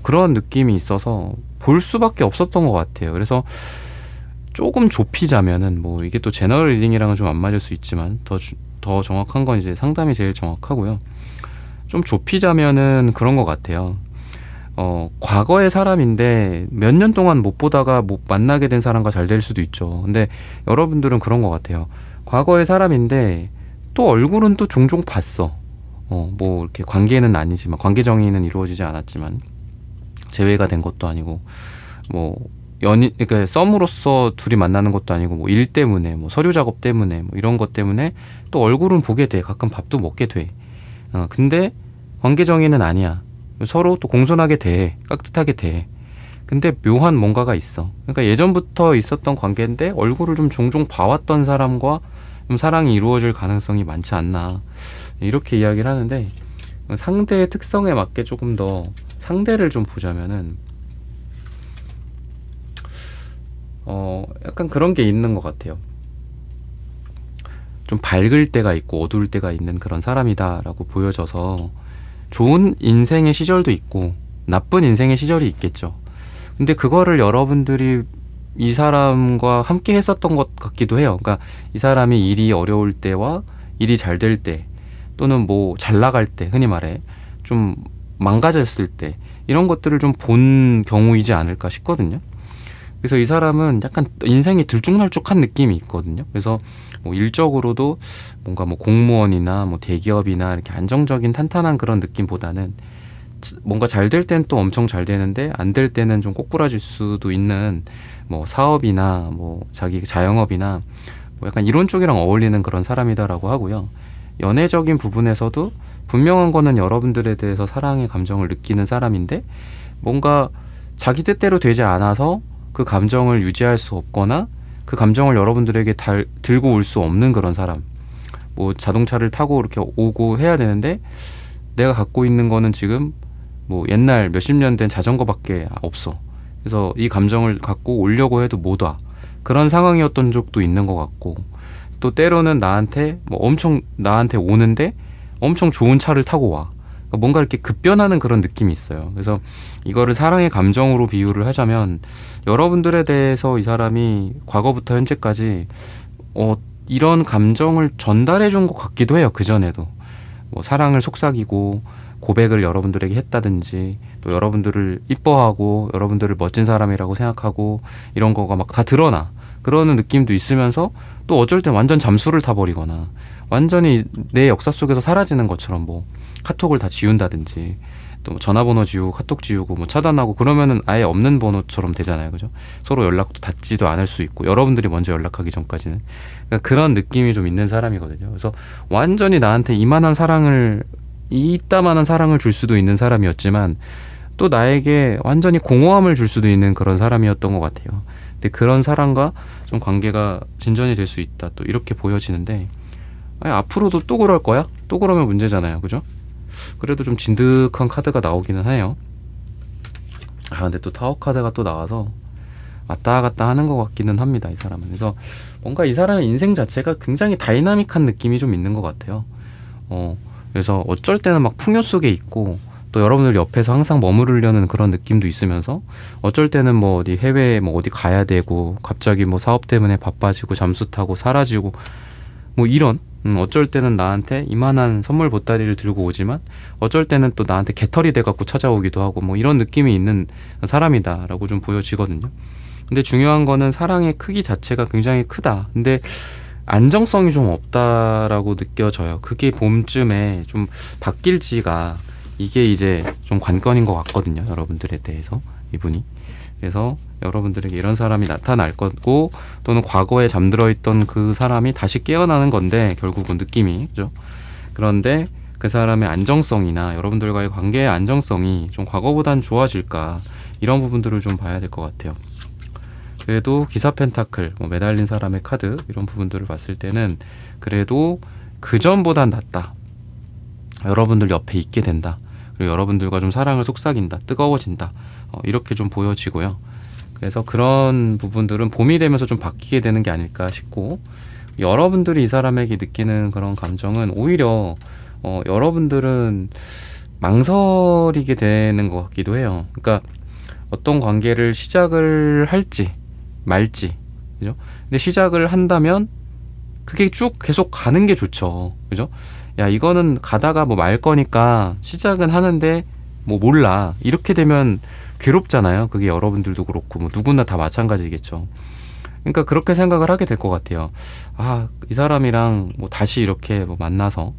그런 느낌이 있어서 볼 수밖에 없었던 것 같아요. 그래서 조금 좁히자면은, 뭐 이게 또 제너럴 리딩이랑은 좀 안 맞을 수 있지만 더 정확한 건 이제 상담이 제일 정확하고요. 좀 좁히자면은 그런 것 같아요. 과거의 사람인데 몇 년 동안 못 보다가 못 만나게 된 사람과 잘 될 수도 있죠. 근데 여러분들은 그런 것 같아요. 과거의 사람인데 또 얼굴은 또 종종 봤어. 뭐 이렇게 관계는 아니지만, 관계 정의는 이루어지지 않았지만, 재회가 된 것도 아니고, 뭐 그러니까 썸으로서 둘이 만나는 것도 아니고, 뭐 일 때문에, 뭐 서류 작업 때문에, 뭐 이런 것 때문에 또 얼굴은 보게 돼. 가끔 밥도 먹게 돼. 근데 관계 정의는 아니야. 서로 또 공손하게 돼, 깍듯하게 돼. 근데 묘한 뭔가가 있어. 그러니까 예전부터 있었던 관계인데 얼굴을 좀 종종 봐왔던 사람과 좀 사랑이 이루어질 가능성이 많지 않나, 이렇게 이야기를 하는데, 상대의 특성에 맞게 조금 더 상대를 좀 보자면은 약간 그런 게 있는 것 같아요. 좀 밝을 때가 있고 어두울 때가 있는 그런 사람이다라고 보여져서, 좋은 인생의 시절도 있고 나쁜 인생의 시절이 있겠죠. 근데 그거를 여러분들이 이 사람과 함께 했었던 것 같기도 해요. 그러니까 이 사람이 일이 어려울 때와 일이 잘 될 때, 또는 뭐 잘 나갈 때, 흔히 말해 좀 망가졌을 때, 이런 것들을 좀 본 경우이지 않을까 싶거든요. 그래서 이 사람은 약간 인생이 들쭉날쭉한 느낌이 있거든요. 그래서 뭐 일적으로도 뭔가 뭐 공무원이나 뭐 대기업이나 이렇게 안정적인 탄탄한 그런 느낌보다는, 뭔가 잘 될 땐 또 엄청 잘 되는데 안 될 때는 좀 꼬꾸라질 수도 있는 뭐 사업이나 뭐 자기 자영업이나 뭐 약간 이런 쪽이랑 어울리는 그런 사람이다라고 하고요. 연애적인 부분에서도 분명한 거는 여러분들에 대해서 사랑의 감정을 느끼는 사람인데, 뭔가 자기 뜻대로 되지 않아서 그 감정을 유지할 수 없거나 그 감정을 여러분들에게 들고 올 수 없는 그런 사람. 뭐 자동차를 타고 이렇게 오고 해야 되는데 내가 갖고 있는 거는 지금 뭐 옛날 몇십 년 된 자전거밖에 없어. 그래서 이 감정을 갖고 오려고 해도 못 와. 그런 상황이었던 적도 있는 것 같고, 또 때로는 나한테 오는데 엄청 좋은 차를 타고 와. 그러니까 뭔가 이렇게 급변하는 그런 느낌이 있어요. 그래서 이거를 사랑의 감정으로 비유를 하자면, 여러분들에 대해서 이 사람이 과거부터 현재까지 이런 감정을 전달해 준 것 같기도 해요. 그전에도 뭐 사랑을 속삭이고 고백을 여러분들에게 했다든지, 또 여러분들을 이뻐하고 여러분들을 멋진 사람이라고 생각하고, 이런 거가 막 다 드러나. 그러는 느낌도 있으면서, 또 어쩔 땐 완전 잠수를 타버리거나 완전히 내 역사 속에서 사라지는 것처럼 뭐 카톡을 다 지운다든지, 또 전화번호 지우고 카톡 지우고 뭐 차단하고 그러면은 아예 없는 번호처럼 되잖아요. 그죠? 서로 연락도 닿지도 않을 수 있고 여러분들이 먼저 연락하기 전까지는 그러니까 그런 느낌이 좀 있는 사람이거든요. 그래서 완전히 나한테 이따만한 사랑을 줄 수도 있는 사람이었지만 또 나에게 완전히 공허함을 줄 수도 있는 그런 사람이었던 것 같아요. 근데 그런 사람과 좀 관계가 진전이 될 수 있다. 또 이렇게 보여지는데 아니, 앞으로도 또 그럴 거야? 또 그러면 문제잖아요. 그죠? 그래도 좀 진득한 카드가 나오기는 해요. 근데 또 타워 카드가 또 나와서 왔다 갔다 하는 것 같기는 합니다. 이 사람은. 그래서 뭔가 이 사람의 인생 자체가 굉장히 다이나믹한 느낌이 좀 있는 것 같아요. 그래서 어쩔 때는 막 풍요 속에 있고 또 여러분들 옆에서 항상 머무르려는 그런 느낌도 있으면서 어쩔 때는 뭐 어디 해외에 뭐 어디 가야 되고 갑자기 뭐 사업 때문에 바빠지고 잠수 타고 사라지고 뭐 이런 어쩔 때는 나한테 이만한 선물 보따리를 들고 오지만 어쩔 때는 또 나한테 개털이 돼갖고 찾아오기도 하고 뭐 이런 느낌이 있는 사람이다라고 좀 보여지거든요. 근데 중요한 거는 사랑의 크기 자체가 굉장히 크다. 근데 안정성이 좀 없다라고 느껴져요. 그게 봄쯤에 좀 바뀔지가 이게 이제 좀 관건인 것 같거든요. 여러분들에 대해서 이분이. 그래서 여러분들에게 이런 사람이 나타날 거고 또는 과거에 잠들어 있던 그 사람이 다시 깨어나는 건데 결국은 느낌이 그죠? 그런데 그 사람의 안정성이나 여러분들과의 관계의 안정성이 좀 과거보단 좋아질까 이런 부분들을 좀 봐야 될 것 같아요. 그래도 기사 펜타클, 뭐 매달린 사람의 카드 이런 부분들을 봤을 때는 그래도 그전보단 낫다. 여러분들 옆에 있게 된다. 그리고 여러분들과 좀 사랑을 속삭인다. 뜨거워진다. 이렇게 좀 보여지고요. 그래서 그런 부분들은 봄이 되면서 좀 바뀌게 되는 게 아닐까 싶고 여러분들이 이 사람에게 느끼는 그런 감정은 오히려 여러분들은 망설이게 되는 것 같기도 해요. 그러니까 어떤 관계를 시작을 할지 말지 그죠? 근데 시작을 한다면 그게 쭉 계속 가는 게 좋죠. 그죠? 야 이거는 가다가 뭐 말 거니까 시작은 하는데 뭐 몰라 이렇게 되면 괴롭잖아요. 그게 여러분들도 그렇고 뭐 누구나 다 마찬가지겠죠. 그러니까 그렇게 생각을 하게 될 것 같아요. 이 사람이랑 뭐 다시 이렇게 뭐 만나서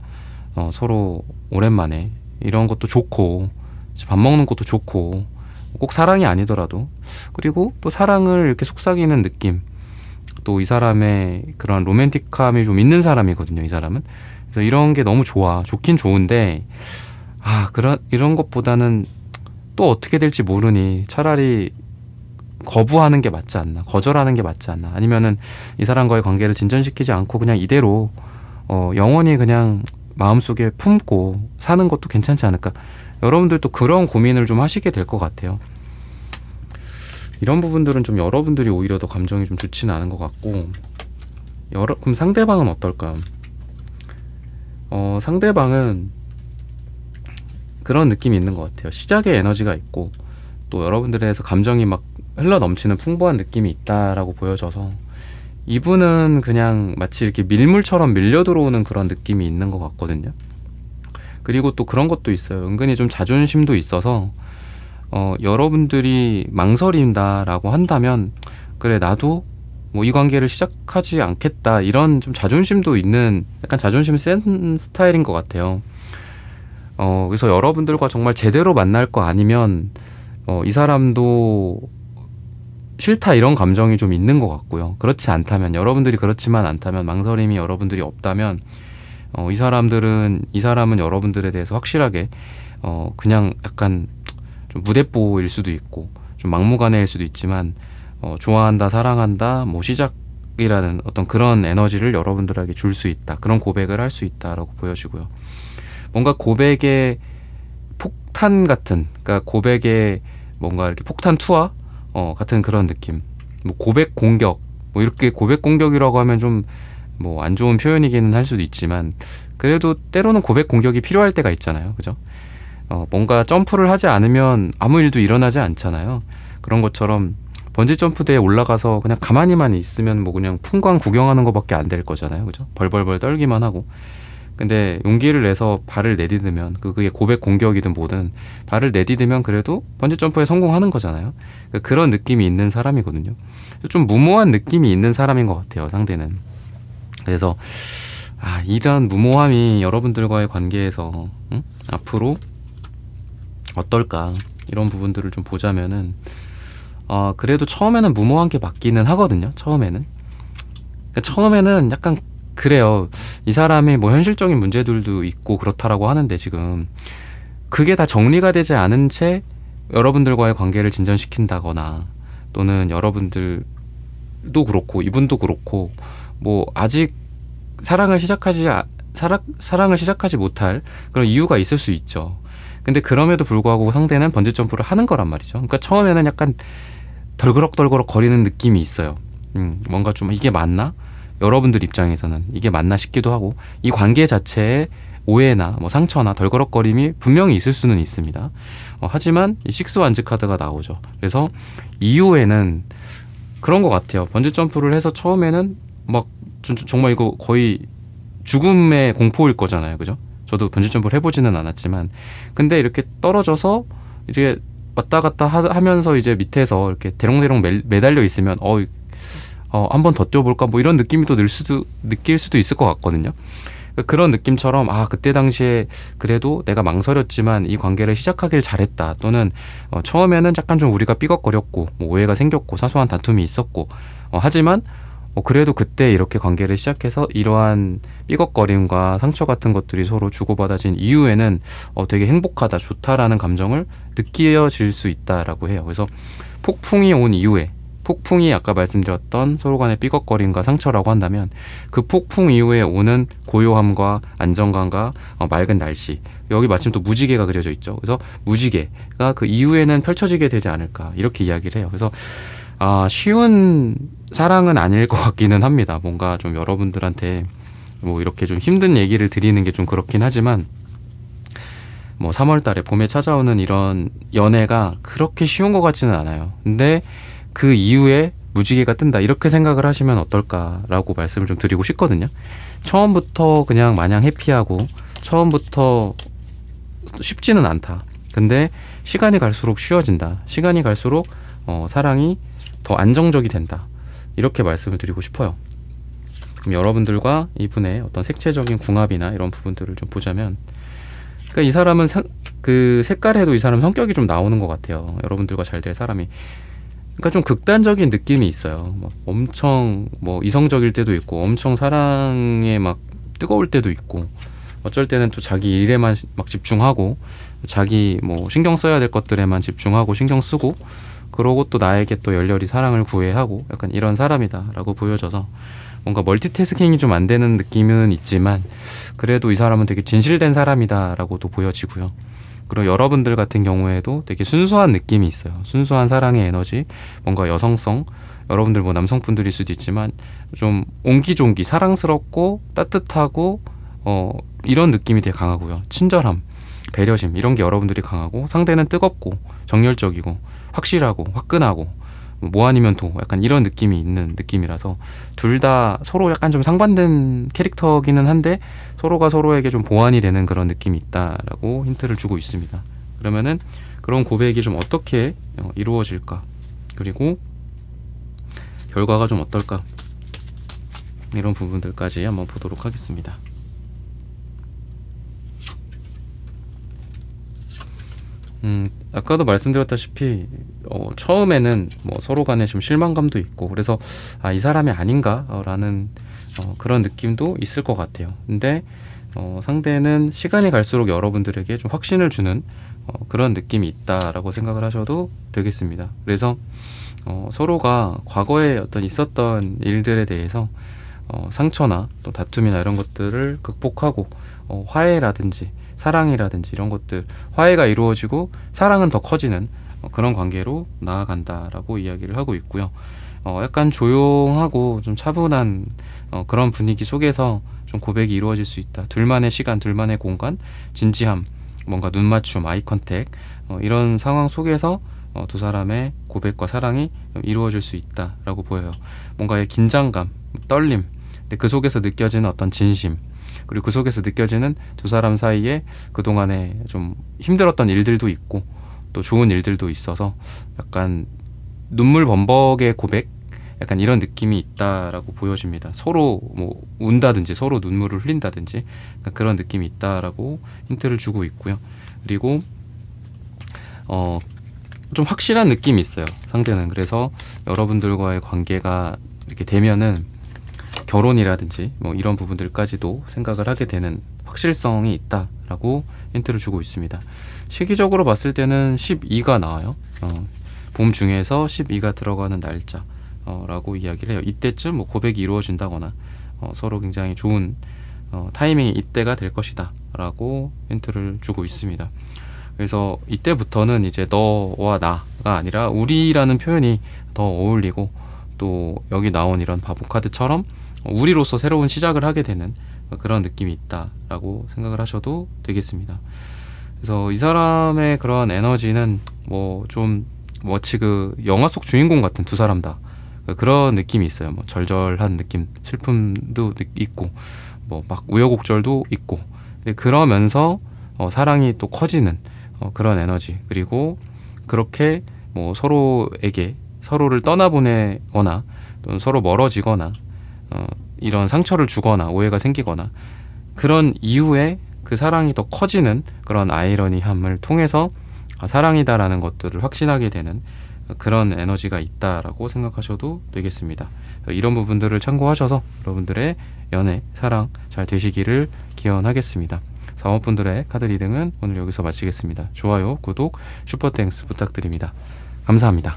서로 오랜만에 이런 것도 좋고 밥 먹는 것도 좋고 꼭 사랑이 아니더라도 그리고 또 사랑을 이렇게 속삭이는 느낌 또 이 사람의 그런 로맨틱함이 좀 있는 사람이거든요. 이 사람은. 그래서 이런 게 너무 좋긴 좋은데 이런 것보다는 또 어떻게 될지 모르니 차라리 거부하는 게 맞지 않나 거절하는 게 맞지 않나 아니면은 이 사람과의 관계를 진전시키지 않고 그냥 이대로 영원히 그냥 마음속에 품고 사는 것도 괜찮지 않을까 여러분들도 그런 고민을 좀 하시게 될 것 같아요. 이런 부분들은 좀 여러분들이 오히려 더 감정이 좀 좋지는 않은 것 같고 그럼 상대방은 어떨까? 상대방은 그런 느낌이 있는 것 같아요. 시작에 에너지가 있고 또 여러분들에서 감정이 막 흘러넘치는 풍부한 느낌이 있다라고 보여져서 이분은 그냥 마치 이렇게 밀물처럼 밀려 들어오는 그런 느낌이 있는 것 같거든요. 그리고 또 그런 것도 있어요. 은근히 좀 자존심도 있어서 여러분들이 망설인다라고 한다면 그래 나도 뭐 이 관계를 시작하지 않겠다 이런 좀 자존심도 있는 약간 자존심 센 스타일인 것 같아요. 그래서 여러분들과 정말 제대로 만날 거 아니면 이 사람도 싫다 이런 감정이 좀 있는 것 같고요. 그렇지 않다면 여러분들이 그렇지만 않다면 망설임이 여러분들이 없다면 이 사람은 여러분들에 대해서 확실하게 그냥 약간 좀 무대뽀일 수도 있고 좀 막무가내일 수도 있지만 좋아한다 사랑한다 뭐 시작이라는 어떤 그런 에너지를 여러분들에게 줄 수 있다 그런 고백을 할 수 있다라고 보여지고요. 뭔가 고백의 폭탄 같은 그러니까 고백의 뭔가 이렇게 폭탄 투하 같은 그런 느낌 뭐 고백 공격 뭐 이렇게 고백 공격이라고 하면 좀 뭐 안 좋은 표현이기는 할 수도 있지만 그래도 때로는 고백 공격이 필요할 때가 있잖아요. 그죠? 뭔가 점프를 하지 않으면 아무 일도 일어나지 않잖아요. 그런 것처럼 번지 점프대에 올라가서 그냥 가만히만 있으면 뭐 그냥 풍광 구경하는 것밖에 안 될 거잖아요. 그죠? 벌벌벌 떨기만 하고. 근데 용기를 내서 발을 내디디면 그게 고백 공격이든 뭐든 발을 내디디면 그래도 번지 점프에 성공하는 거잖아요. 그런 느낌이 있는 사람이거든요. 좀 무모한 느낌이 있는 사람인 것 같아요. 상대는. 그래서 이런 무모함이 여러분들과의 관계에서 앞으로 어떨까 이런 부분들을 좀 보자면은 그래도 처음에는 무모한 게 맞기는 하거든요. 처음에는 그러니까 처음에는 약간 그래요. 이 사람이 뭐 현실적인 문제들도 있고 그렇다라고 하는데 지금 그게 다 정리가 되지 않은 채 여러분들과의 관계를 진전시킨다거나 또는 여러분들도 그렇고 이분도 그렇고 뭐 아직 사랑을 시작하지 못할 그런 이유가 있을 수 있죠. 근데 그럼에도 불구하고 상대는 번지 점프를 하는 거란 말이죠. 그러니까 처음에는 약간 덜그럭덜그럭 거리는 느낌이 있어요. 뭔가 좀 이게 맞나? 여러분들 입장에서는 이게 맞나 싶기도 하고 이 관계 자체에 오해나 뭐 상처나 덜그럭거림이 분명히 있을 수는 있습니다. 하지만 이 식스 완즈 카드가 나오죠. 그래서 이후에는 그런 것 같아요. 번지 점프를 해서 처음에는 막 정말 이거 거의 죽음의 공포일 거잖아요. 그죠? 저도 번지 점프를 해보지는 않았지만 근데 이렇게 떨어져서 이제 왔다 갔다 하면서 이제 밑에서 이렇게 대롱대롱 매달려 있으면 한 번 더 뛰어볼까 뭐 이런 느낌이 또 느낄 수도 있을 것 같거든요. 그런 느낌처럼 그때 당시에 그래도 내가 망설였지만 이 관계를 시작하길 잘했다 또는 처음에는 약간 좀 우리가 삐걱거렸고 뭐 오해가 생겼고 사소한 다툼이 있었고 하지만 그래도 그때 이렇게 관계를 시작해서 이러한 삐걱거림과 상처 같은 것들이 서로 주고받아진 이후에는 되게 행복하다 좋다라는 감정을 느껴질 수 있다라고 해요. 그래서 폭풍이 온 이후에 폭풍이 아까 말씀드렸던 서로 간의 삐걱거림과 상처라고 한다면 그 폭풍 이후에 오는 고요함과 안정감과 맑은 날씨 여기 마침 또 무지개가 그려져 있죠. 그래서 무지개가 그 이후에는 펼쳐지게 되지 않을까 이렇게 이야기를 해요. 그래서 쉬운 사랑은 아닐 것 같기는 합니다. 뭔가 좀 여러분들한테 뭐 이렇게 좀 힘든 얘기를 드리는 게 좀 그렇긴 하지만 뭐 3월 달에 봄에 찾아오는 이런 연애가 그렇게 쉬운 것 같지는 않아요. 근데 그 이후에 무지개가 뜬다 이렇게 생각을 하시면 어떨까라고 말씀을 좀 드리고 싶거든요. 처음부터 그냥 마냥 해피하고 처음부터 쉽지는 않다. 근데 시간이 갈수록 쉬워진다. 시간이 갈수록 사랑이 더 안정적이 된다. 이렇게 말씀을 드리고 싶어요. 그럼 여러분들과 이분의 어떤 색채적인 궁합이나 이런 부분들을 좀 보자면 그러니까 이 사람은 그 색깔에도 이 사람 성격이 좀 나오는 것 같아요. 여러분들과 잘 될 사람이 그러니까 좀 극단적인 느낌이 있어요. 막 엄청 뭐 이성적일 때도 있고 엄청 사랑에 막 뜨거울 때도 있고 어쩔 때는 또 자기 일에만 막 집중하고 자기 뭐 신경 써야 될 것들에만 집중하고 신경 쓰고 그러고 또 나에게 또 열렬히 사랑을 구애하고 약간 이런 사람이다라고 보여져서 뭔가 멀티태스킹이 좀 안 되는 느낌은 있지만 그래도 이 사람은 되게 진실된 사람이다라고도 보여지고요. 그리고 여러분들 같은 경우에도 되게 순수한 느낌이 있어요. 순수한 사랑의 에너지, 뭔가 여성성, 여러분들 뭐 남성분들일 수도 있지만 좀 옹기종기, 사랑스럽고 따뜻하고 이런 느낌이 되게 강하고요. 친절함, 배려심 이런 게 여러분들이 강하고 상대는 뜨겁고 정열적이고 확실하고 화끈하고 뭐 아니면 도 약간 이런 느낌이 있는 느낌이라서 둘 다 서로 약간 좀 상반된 캐릭터기는 한데 서로가 서로에게 좀 보완이 되는 그런 느낌이 있다라고 힌트를 주고 있습니다. 그러면은 그런 고백이 좀 어떻게 이루어질까 그리고 결과가 좀 어떨까 이런 부분들까지 한번 보도록 하겠습니다. 아까도 말씀드렸다시피 처음에는 뭐 서로 간에 좀 실망감도 있고 그래서 이 사람이 아닌가라는 그런 느낌도 있을 것 같아요. 근데 상대는 시간이 갈수록 여러분들에게 좀 확신을 주는 그런 느낌이 있다라고 생각을 하셔도 되겠습니다. 그래서 서로가 과거에 어떤 있었던 일들에 대해서 상처나 또 다툼이나 이런 것들을 극복하고 화해라든지 사랑이라든지 이런 것들 화해가 이루어지고 사랑은 더 커지는 그런 관계로 나아간다라고 이야기를 하고 있고요. 약간 조용하고 좀 차분한 그런 분위기 속에서 좀 고백이 이루어질 수 있다. 둘만의 시간, 둘만의 공간, 진지함, 뭔가 눈 맞춤, 아이 컨택 이런 상황 속에서 두 사람의 고백과 사랑이 이루어질 수 있다라고 보여요. 뭔가의 긴장감, 떨림, 근데 그 속에서 느껴지는 어떤 진심 그리고 그 속에서 느껴지는 두 사람 사이에 그동안에 좀 힘들었던 일들도 있고 또 좋은 일들도 있어서 약간 눈물 범벅의 고백 약간 이런 느낌이 있다라고 보여집니다. 서로 뭐 운다든지 서로 눈물을 흘린다든지 그런 느낌이 있다라고 힌트를 주고 있고요. 그리고 좀 확실한 느낌이 있어요, 상대는. 그래서 여러분들과의 관계가 이렇게 되면은 결혼이라든지 뭐 이런 부분들까지도 생각을 하게 되는 확실성이 있다라고 힌트를 주고 있습니다. 시기적으로 봤을 때는 12가 나와요. 봄 중에서 12가 들어가는 날짜 라고 이야기를 해요. 이때쯤 뭐 고백이 이루어진다거나 서로 굉장히 좋은 타이밍이 이때가 될 것이다 라고 힌트를 주고 있습니다. 그래서 이때부터는 이제 너와 나가 아니라 우리라는 표현이 더 어울리고, 또 여기 나온 이런 바보 카드처럼 우리로서 새로운 시작을 하게 되는 그런 느낌이 있다라고 생각을 하셔도 되겠습니다. 그래서 이 사람의 그런 에너지는 뭐 좀 마치 그 영화 속 주인공 같은 두 사람 다 그런 느낌이 있어요. 뭐 절절한 느낌, 슬픔도 있고 뭐 막 우여곡절도 있고, 그러면서 사랑이 또 커지는 그런 에너지, 그리고 그렇게 뭐 서로에게 서로를 떠나보내거나 또는 서로 멀어지거나 이런 상처를 주거나 오해가 생기거나 그런 이후에 그 사랑이 더 커지는 그런 아이러니함을 통해서 사랑이다라는 것들을 확신하게 되는 그런 에너지가 있다라고 생각하셔도 되겠습니다. 이런 부분들을 참고하셔서 여러분들의 연애, 사랑 잘 되시기를 기원하겠습니다. 사원분들의 카드 리딩은 오늘 여기서 마치겠습니다. 좋아요, 구독, 슈퍼땡스 부탁드립니다. 감사합니다.